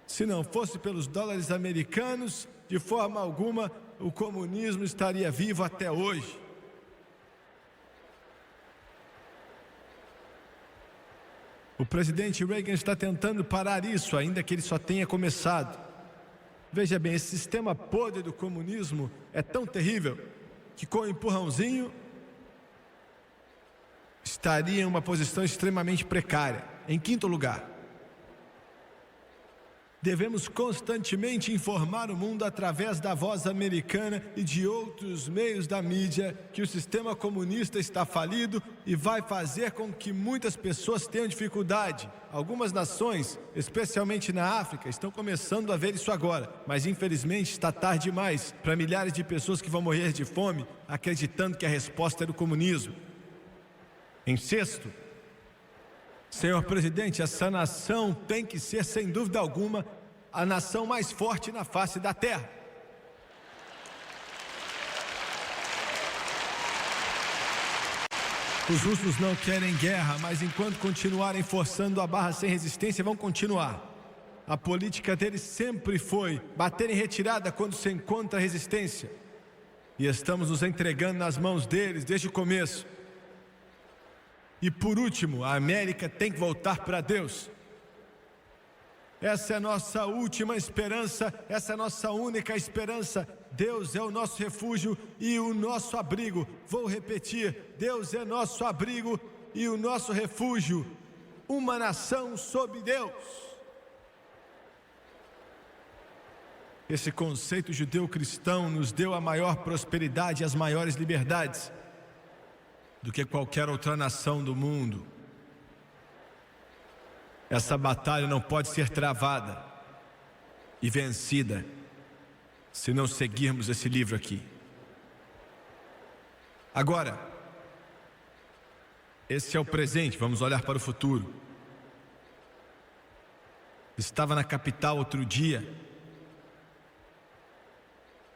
Se não fosse pelos dólares americanos, de forma alguma, o comunismo estaria vivo até hoje. O presidente Reagan está tentando parar isso, ainda que ele só tenha começado. Veja bem, esse sistema podre do comunismo é tão terrível que com um empurrãozinho estaria em uma posição extremamente precária. Em quinto lugar, devemos constantemente informar o mundo através da voz americana e de outros meios da mídia que o sistema comunista está falido e vai fazer com que muitas pessoas tenham dificuldade. Algumas nações, especialmente na África, estão começando a ver isso agora, mas infelizmente está tarde demais para milhares de pessoas que vão morrer de fome acreditando que a resposta é o comunismo. Em sexto, senhor presidente, essa nação tem que ser, sem dúvida alguma, a nação mais forte na face da terra. Os russos não querem guerra, mas enquanto continuarem forçando a barra sem resistência, vão continuar. A política deles sempre foi bater em retirada quando se encontra resistência. E estamos nos entregando nas mãos deles desde o começo. E por último, a América tem que voltar para Deus. Essa é a nossa última esperança, essa é a nossa única esperança. Deus é o nosso refúgio e o nosso abrigo. Vou repetir, Deus é nosso abrigo e o nosso refúgio. Uma nação sob Deus. esse conceito judeu-cristão nos deu a maior prosperidade e as maiores liberdades do que qualquer outra nação do mundo. Essa batalha não pode ser travada e vencida se não seguirmos esse livro aqui. Agora, esse é o presente, vamos olhar para o futuro. Estava na capital outro dia,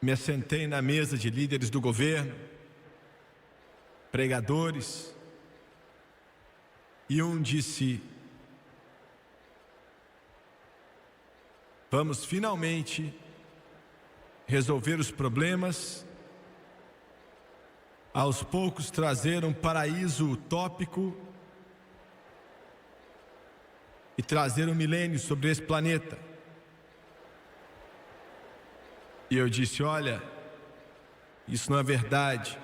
me assentei na mesa de líderes do governo, pregadores, e um disse: vamos finalmente resolver os problemas, aos poucos trazer um paraíso utópico e trazer um milênio sobre esse planeta. E eu disse: olha, isso não é verdade.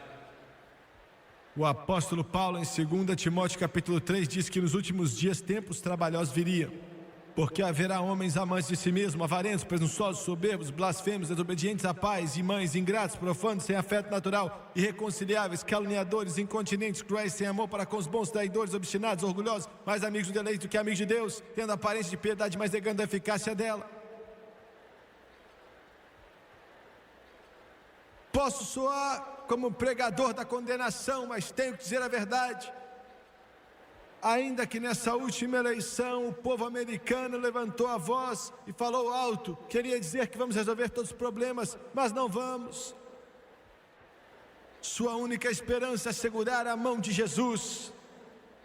O apóstolo Paulo, em 2 Timóteo capítulo 3, diz que nos últimos dias tempos trabalhosos viriam, porque haverá homens amantes de si mesmos, avarentos, presunçosos, soberbos, blasfemos, desobedientes a pais e mães, ingratos, profanos, sem afeto natural, irreconciliáveis, caluniadores, incontinentes, cruéis, sem amor para com os bons, traidores, obstinados, orgulhosos, mais amigos do deleite do que amigos de Deus, tendo aparência de piedade, mas negando a eficácia dela. Posso soar como pregador da condenação, mas tenho que dizer a verdade. Ainda que nessa última eleição o povo americano levantou a voz e falou alto, queria dizer que vamos resolver todos os problemas, mas não vamos. Sua única esperança é segurar a mão de Jesus.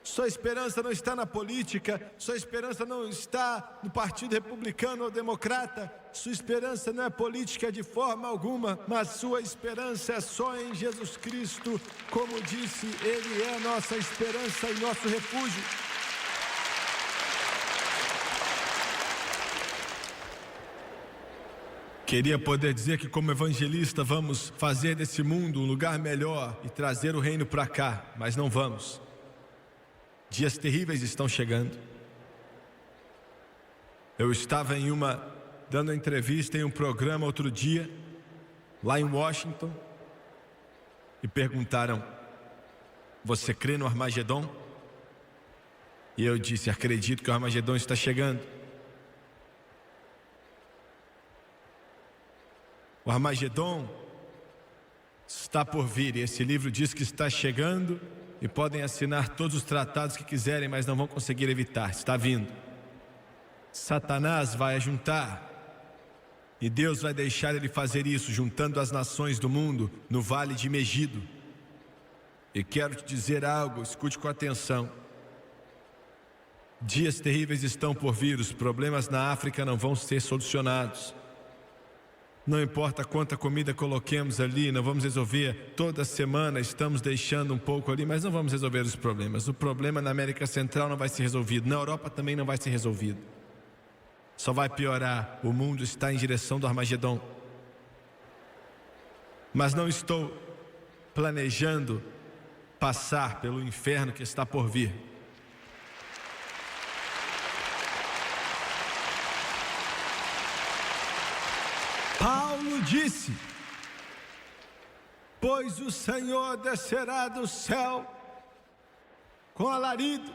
Sua esperança não está na política, sua esperança não está no Partido Republicano ou Democrata, sua esperança não é política de forma alguma, mas sua esperança é só em Jesus Cristo. Como disse, Ele é nossa esperança e nosso refúgio. Queria poder dizer que como evangelista vamos fazer desse mundo um lugar melhor e trazer o reino para cá, mas não vamos. Dias terríveis estão chegando. Eu estava dando uma entrevista em um programa outro dia, lá em Washington, e perguntaram: você crê no Armagedon? E eu disse: acredito que o Armagedon está chegando. O Armagedon está por vir, e esse livro diz que está chegando. E podem assinar todos os tratados que quiserem, mas não vão conseguir evitar, está vindo. Satanás vai ajuntar, e Deus vai deixar ele fazer isso, juntando as nações do mundo no vale de Megido. E quero te dizer algo, escute com atenção. Dias terríveis estão por vir, os problemas na África não vão ser solucionados. Não importa quanta comida coloquemos ali, não vamos resolver. Toda semana estamos deixando um pouco ali, mas não vamos resolver os problemas. O problema na América Central não vai ser resolvido, na Europa também não vai ser resolvido. Só vai piorar. O mundo está em direção do Armagedon. Mas não estou planejando passar pelo inferno que está por vir. Paulo disse: pois o Senhor descerá do céu com alarido,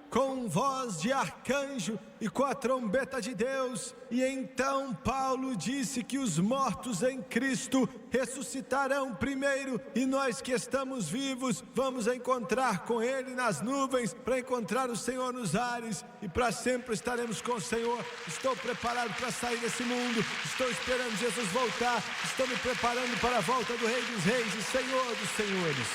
com voz de arcanjo e com a trombeta de Deus. E então Paulo disse que os mortos em Cristo ressuscitarão primeiro, e nós que estamos vivos vamos encontrar com Ele nas nuvens, para encontrar o Senhor nos ares, e para sempre estaremos com o Senhor. Estou preparado para sair desse mundo, estou esperando Jesus voltar, estou me preparando para a volta do Rei dos Reis e Senhor dos Senhores.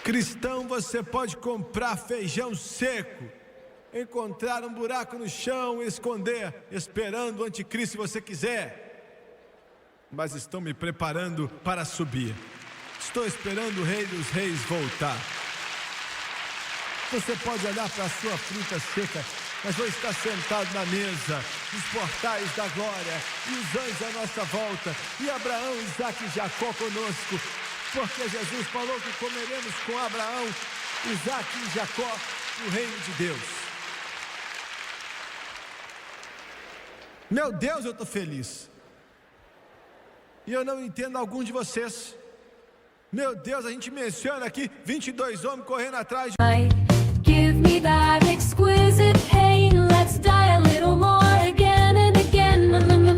Cristão, você pode comprar feijão seco, encontrar um buraco no chão e esconder, esperando o anticristo se você quiser. Mas estou me preparando para subir. Estou esperando o Rei dos Reis voltar. Você pode olhar para a sua fruta seca, mas vou estar sentado na mesa, nos portais da glória, e os anjos à nossa volta, e Abraão, Isaque e Jacó conosco. Porque Jesus falou que comeremos com Abraão, Isaque e Jacó o reino de Deus. Meu Deus, eu estou feliz. E eu não entendo alguns de vocês. Meu Deus, a gente menciona aqui 22 homens correndo atrás de... Give me that exquisite pain. Let's die a little more again and again.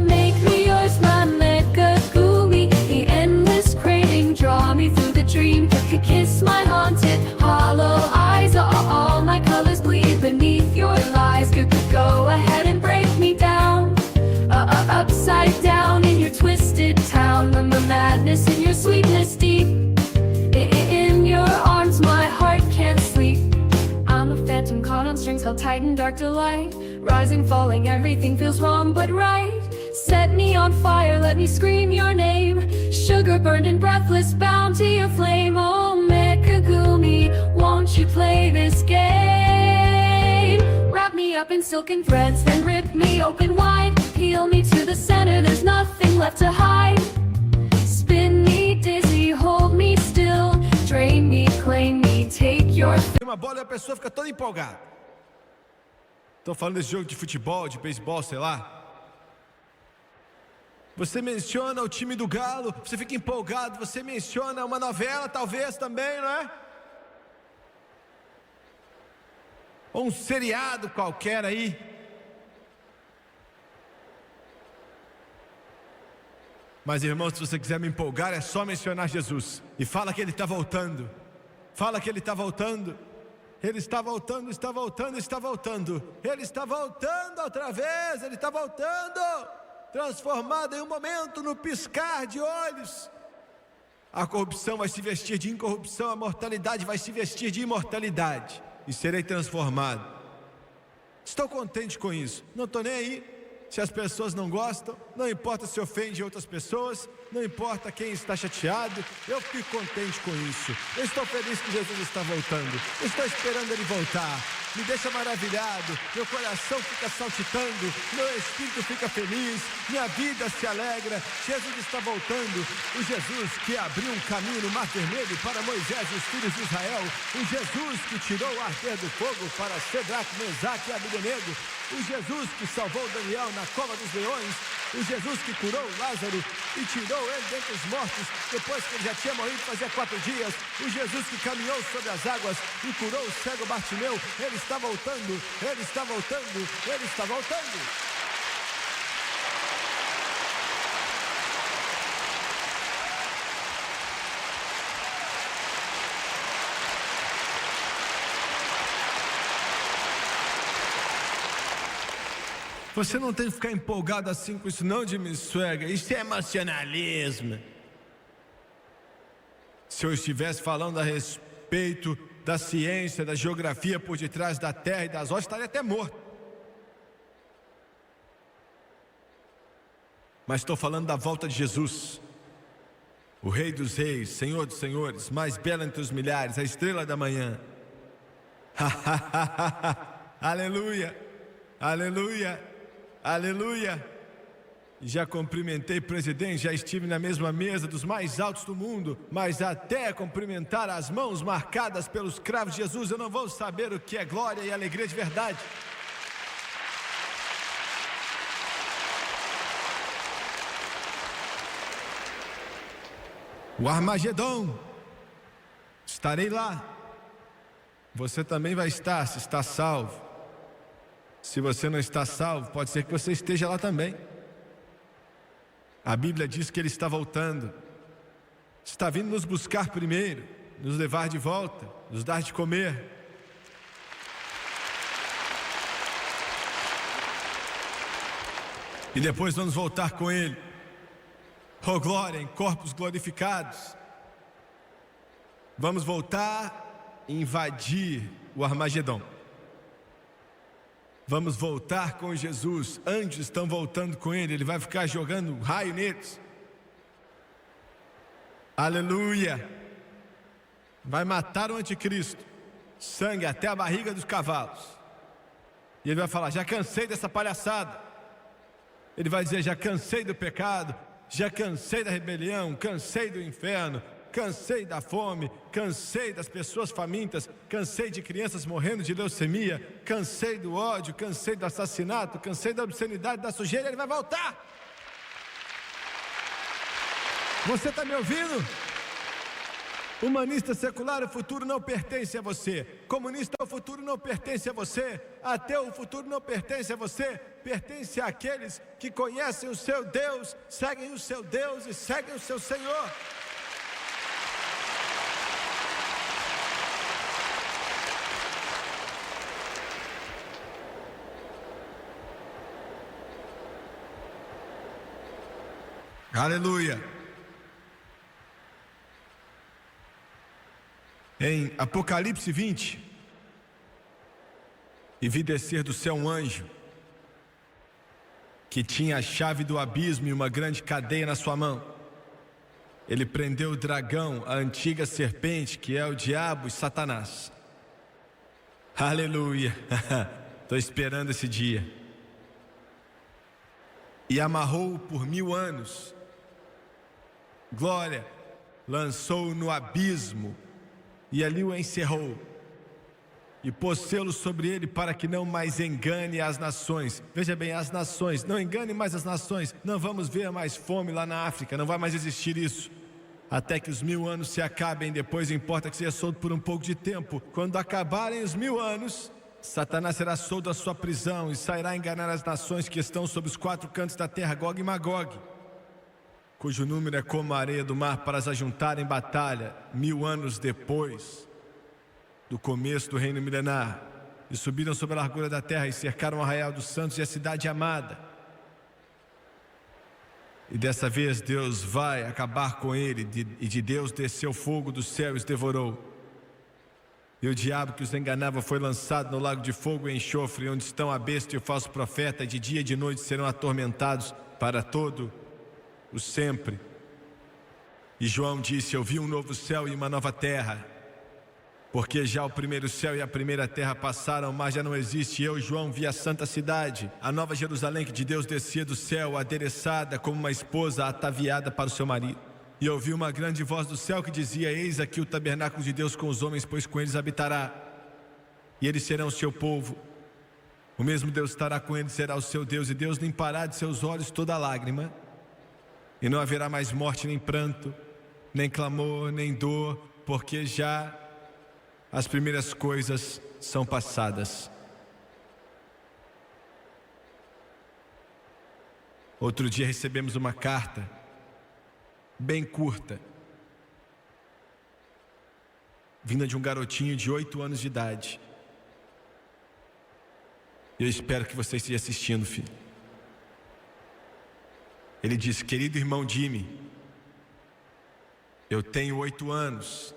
Make me yours, my Megagumi. The endless craving, draw me through the dream. Kiss my haunted hollow eyes. All my colors bleed beneath your lies. Go ahead and break me down, upside down in your twisted town. The madness in your sweetness deep. In your arms my heart can't sleep. I'm a phantom caught on strings, held tight in dark delight. Rising, falling, everything feels wrong but right. Set me on fire, let me scream your name. Sugar burned and breathless, bound to your flame. Oh Megagumi, won't you play this game? Wrap me up in silken threads, then rip me open wide. Peel me to the center, there's nothing left to hide. Spin me dizzy, hold me still. Drain me, claim me, take your... Uma bola e a pessoa fica toda empolgada. Estou falando desse jogo de futebol, de beisebol, sei lá. Você menciona o time do Galo, você fica empolgado. Você menciona uma novela, talvez também, não é? Ou um seriado qualquer aí. Mas irmãos, se você quiser me empolgar, é só mencionar Jesus. E fala que Ele está voltando. Fala que Ele está voltando. Ele está voltando, está voltando, está voltando. Ele está voltando outra vez, Ele está voltando. Transformado em um momento, no piscar de olhos. A corrupção vai se vestir de incorrupção, a mortalidade vai se vestir de imortalidade. E serei transformado. Estou contente com isso. Não estou nem aí se as pessoas não gostam. Não importa se ofende outras pessoas. Não importa quem está chateado. Eu fico contente com isso. Eu estou feliz que Jesus está voltando. Eu estou esperando Ele voltar. Me deixa maravilhado. Meu coração fica saltitando. Meu espírito fica feliz. Minha vida se alegra. Jesus está voltando. O Jesus que abriu um caminho no Mar Vermelho para Moisés e os filhos de Israel. O Jesus que tirou o arder do fogo para Cedraque, Mesaque e Abdenego. O Jesus que salvou Daniel na cova dos leões. O Jesus que curou Lázaro e tirou ele dentre os mortos, depois que ele já tinha morrido fazia 4 dias. O Jesus que caminhou sobre as águas e curou o cego Bartimeu. Ele está voltando, Ele está voltando, Ele está voltando. Você não tem que ficar empolgado assim com isso não, Jimmy Swaggart. Isso é emocionalismo. Se eu estivesse falando a respeito da ciência, da geografia por detrás da terra e das rochas, estaria até morto. Mas estou falando da volta de Jesus, o Rei dos Reis, Senhor dos Senhores, mais belo entre os milhares, a estrela da manhã. Aleluia, aleluia. Aleluia! Já cumprimentei o presidente, já estive na mesma mesa dos mais altos do mundo, mas até cumprimentar as mãos marcadas pelos cravos de Jesus, eu não vou saber o que é glória e alegria de verdade. O Armagedon, estarei lá. Você também vai estar, se está salvo. Se você não está salvo, pode ser que você esteja lá também. A Bíblia diz que Ele está voltando. Está vindo nos buscar primeiro, nos levar de volta, nos dar de comer. E depois vamos voltar com Ele. Oh glória, em corpos glorificados. Vamos voltar e invadir o Armagedon. Vamos voltar com Jesus. Anjos estão voltando com Ele. Ele vai ficar jogando raio neles. Aleluia. Vai matar o anticristo. Sangue até a barriga dos cavalos. E Ele vai falar: já cansei dessa palhaçada. Ele vai dizer: já cansei do pecado. Já cansei da rebelião. Cansei do inferno. cansei da fome, cansei das pessoas famintas, cansei de crianças morrendo de leucemia, cansei do ódio, cansei do assassinato, cansei da obscenidade, da sujeira. Ele vai voltar. Você está me ouvindo? Humanista secular, o futuro não pertence a você. Comunista, o futuro não pertence a você. Ateu, o futuro não pertence a você. Pertence àqueles que conhecem o seu Deus, seguem o seu Deus e seguem o seu Senhor. Aleluia. Em Apocalipse 20, e vi descer do céu um anjo, que tinha a chave do abismo e uma grande cadeia na sua mão. Ele prendeu o dragão, a antiga serpente, que é o diabo e Satanás. Aleluia, estou esperando esse dia. E amarrou-o por 1000 anos. Glória, lançou-o no abismo, e ali o encerrou, e pôs selo sobre ele para que não mais engane as nações. Veja bem, as nações, não engane mais as nações. Não vamos ver mais fome lá na África, não vai mais existir isso, até que os 1000 anos se acabem. Depois importa que seja solto por um pouco de tempo. Quando acabarem os 1000 anos, Satanás será solto da sua prisão e sairá a enganar as nações que estão sob os 4 cantos da terra, Gog e Magog, cujo número é como a areia do mar, para as ajuntar em batalha 1000 anos depois do começo do reino milenar. E subiram sobre a largura da terra e cercaram o arraial dos santos e a cidade amada. E dessa vez Deus vai acabar com ele, e de Deus desceu fogo do céu e os devorou. E o diabo que os enganava foi lançado no lago de fogo e enxofre, onde estão a besta e o falso profeta, e de dia e de noite serão atormentados para todo o sempre. E João disse: eu vi um novo céu e uma nova terra, porque já o primeiro céu e a primeira terra passaram, o mar já não existe. E eu, João, vi a santa cidade, a nova Jerusalém, que de Deus descia do céu, adereçada como uma esposa ataviada para o seu marido. E ouvi uma grande voz do céu que dizia: eis aqui o tabernáculo de Deus com os homens, pois com eles habitará, e eles serão o seu povo. O mesmo Deus estará com eles, será o seu Deus, e Deus limpará de seus olhos toda lágrima, e não haverá mais morte, nem pranto, nem clamor, nem dor, porque já as primeiras coisas são passadas. Outro dia recebemos uma carta, bem curta, vinda de um garotinho de 8 anos de idade. Eu espero que você esteja assistindo, filho. Ele disse: querido irmão Jimmy, eu tenho 8 anos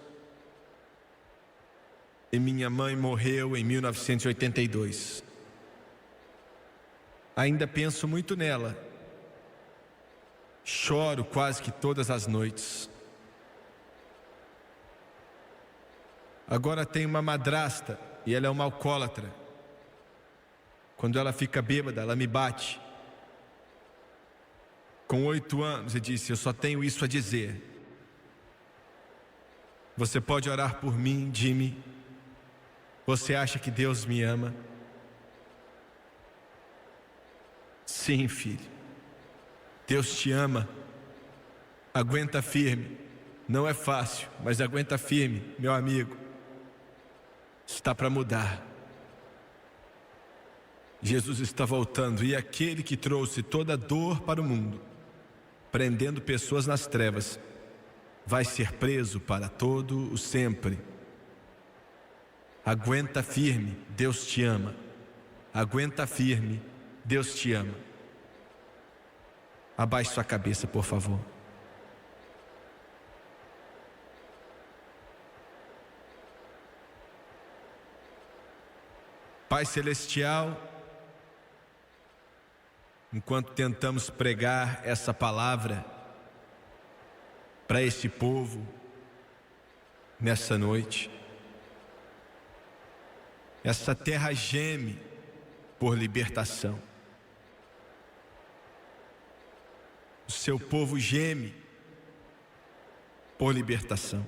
e minha mãe morreu em 1982. Ainda penso muito nela, choro quase que todas as noites. Agora tenho uma madrasta e ela é uma alcoólatra. Quando ela fica bêbada, ela me bate. Com 8 anos, ele disse: eu só tenho isso a dizer. Você pode orar por mim, Jimmy? Você acha que Deus me ama? Sim, filho. Deus te ama. Aguenta firme. Não é fácil, mas aguenta firme, meu amigo. Está para mudar. Jesus está voltando, e aquele que trouxe toda dor para o mundo, prendendo pessoas nas trevas, vai ser preso para todo o sempre. Aguenta firme, Deus te ama. Aguenta firme, Deus te ama. Abaixe sua cabeça, por favor. Pai Celestial, enquanto tentamos pregar essa palavra para este povo nessa noite, essa terra geme por libertação. O seu povo geme por libertação.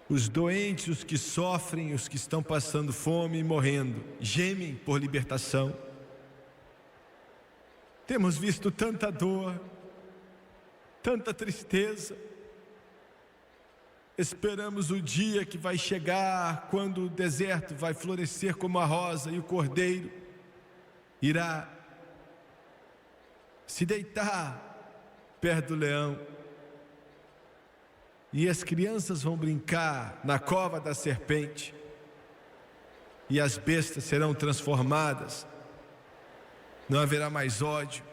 Os doentes, os que sofrem, os que estão passando fome e morrendo, gemem por libertação. Temos visto tanta dor, tanta tristeza. Esperamos o dia que vai chegar, quando o deserto vai florescer como a rosa e o cordeiro irá se deitar perto do leão. E as crianças vão brincar na cova da serpente. E as bestas serão transformadas. Não haverá mais ódio,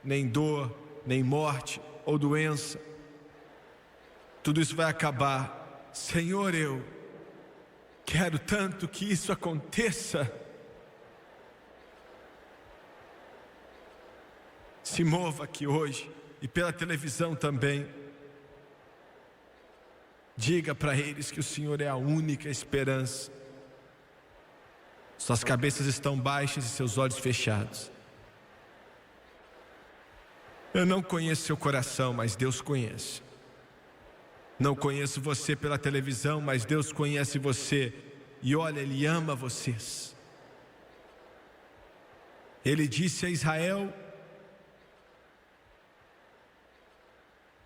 nem dor, nem morte ou doença. Tudo isso vai acabar. Senhor, eu quero tanto que isso aconteça. Se mova aqui hoje e pela televisão também. Diga para eles que o Senhor é a única esperança. Suas cabeças estão baixas e seus olhos fechados. Eu não conheço seu coração, mas Deus conhece. Não conheço você pela televisão, mas Deus conhece você. E olha, Ele ama vocês. Ele disse a Israel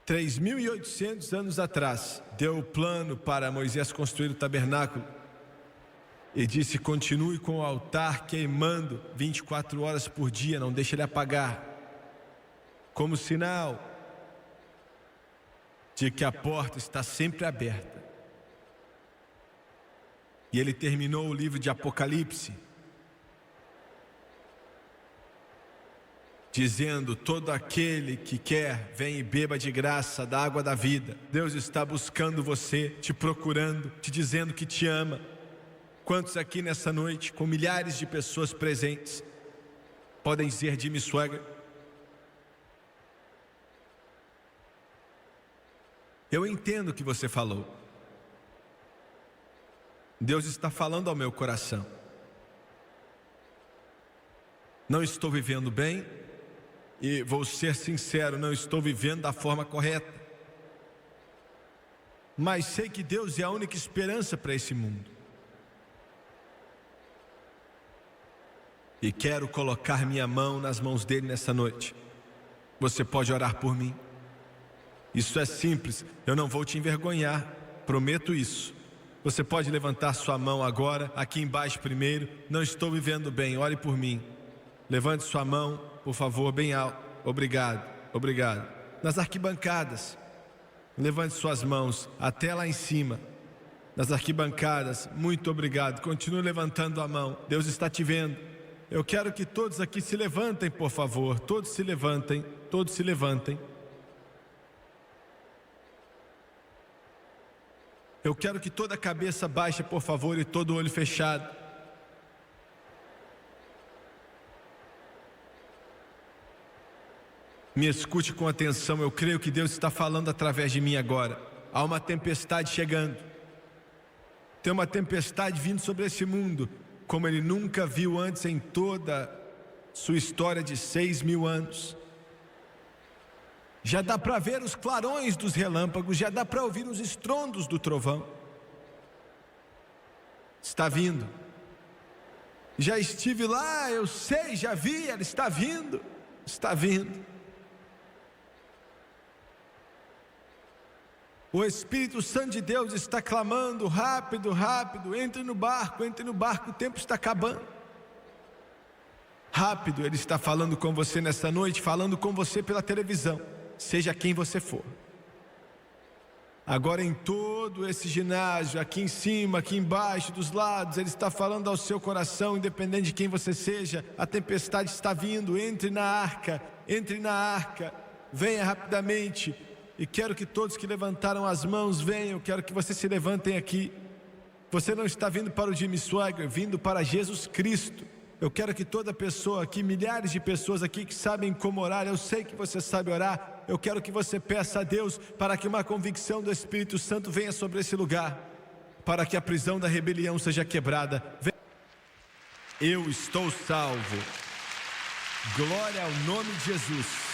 3.800 anos atrás, deu o plano para Moisés construir o tabernáculo e disse: continue com o altar queimando 24 horas por dia, não deixe ele apagar, como sinal de que a porta está sempre aberta. E ele terminou o livro de Apocalipse dizendo: todo aquele que quer, vem e beba de graça da água da vida. Deus está buscando você, te procurando, te dizendo que te ama. Quantos aqui nessa noite, com milhares de pessoas presentes, podem dizer: Jimmy Swaggart, eu entendo o que você falou. Deus está falando ao meu coração. Não estou vivendo bem. E vou ser sincero, não estou vivendo da forma correta. Mas sei que Deus é a única esperança para esse mundo. E quero colocar minha mão nas mãos dele nessa noite. Você pode orar por mim. Isso é simples, eu não vou te envergonhar, prometo isso. Você pode levantar sua mão agora, aqui embaixo primeiro. Não estou vivendo bem, ore por mim. Levante sua mão, por favor, bem alto. Obrigado, obrigado. Nas arquibancadas, levante suas mãos até lá em cima. Nas arquibancadas, muito obrigado. Continue levantando a mão. Deus está te vendo. Eu quero que todos aqui se levantem, por favor. Todos se levantem, todos se levantem. Eu quero que toda a cabeça baixe, por favor, e todo o olho fechado. Me escute com atenção, eu creio que Deus está falando através de mim agora. Há uma tempestade chegando. Tem uma tempestade vindo sobre esse mundo, como ele nunca viu antes em toda sua história de 6.000 anos. Já dá para ver os clarões dos relâmpagos, já dá para ouvir os estrondos do trovão. Está vindo. Já estive lá, eu sei, já vi, ela está vindo. Está vindo. O Espírito Santo de Deus está clamando: rápido, rápido, entre no barco, o tempo está acabando. Rápido, Ele está falando com você nessa noite, falando com você pela televisão, seja quem você for. Agora em todo esse ginásio, aqui em cima, aqui embaixo, dos lados, Ele está falando ao seu coração, independente de quem você seja. A tempestade está vindo, entre na arca, venha rapidamente. E quero que todos que levantaram as mãos venham, quero que vocês se levantem aqui. Você não está vindo para o Jimmy Swaggart, vindo para Jesus Cristo. Eu quero que toda pessoa aqui, milhares de pessoas aqui que sabem como orar, eu sei que você sabe orar. Eu quero que você peça a Deus para que uma convicção do Espírito Santo venha sobre esse lugar, para que a prisão da rebelião seja quebrada. Eu estou salvo. Glória ao nome de Jesus.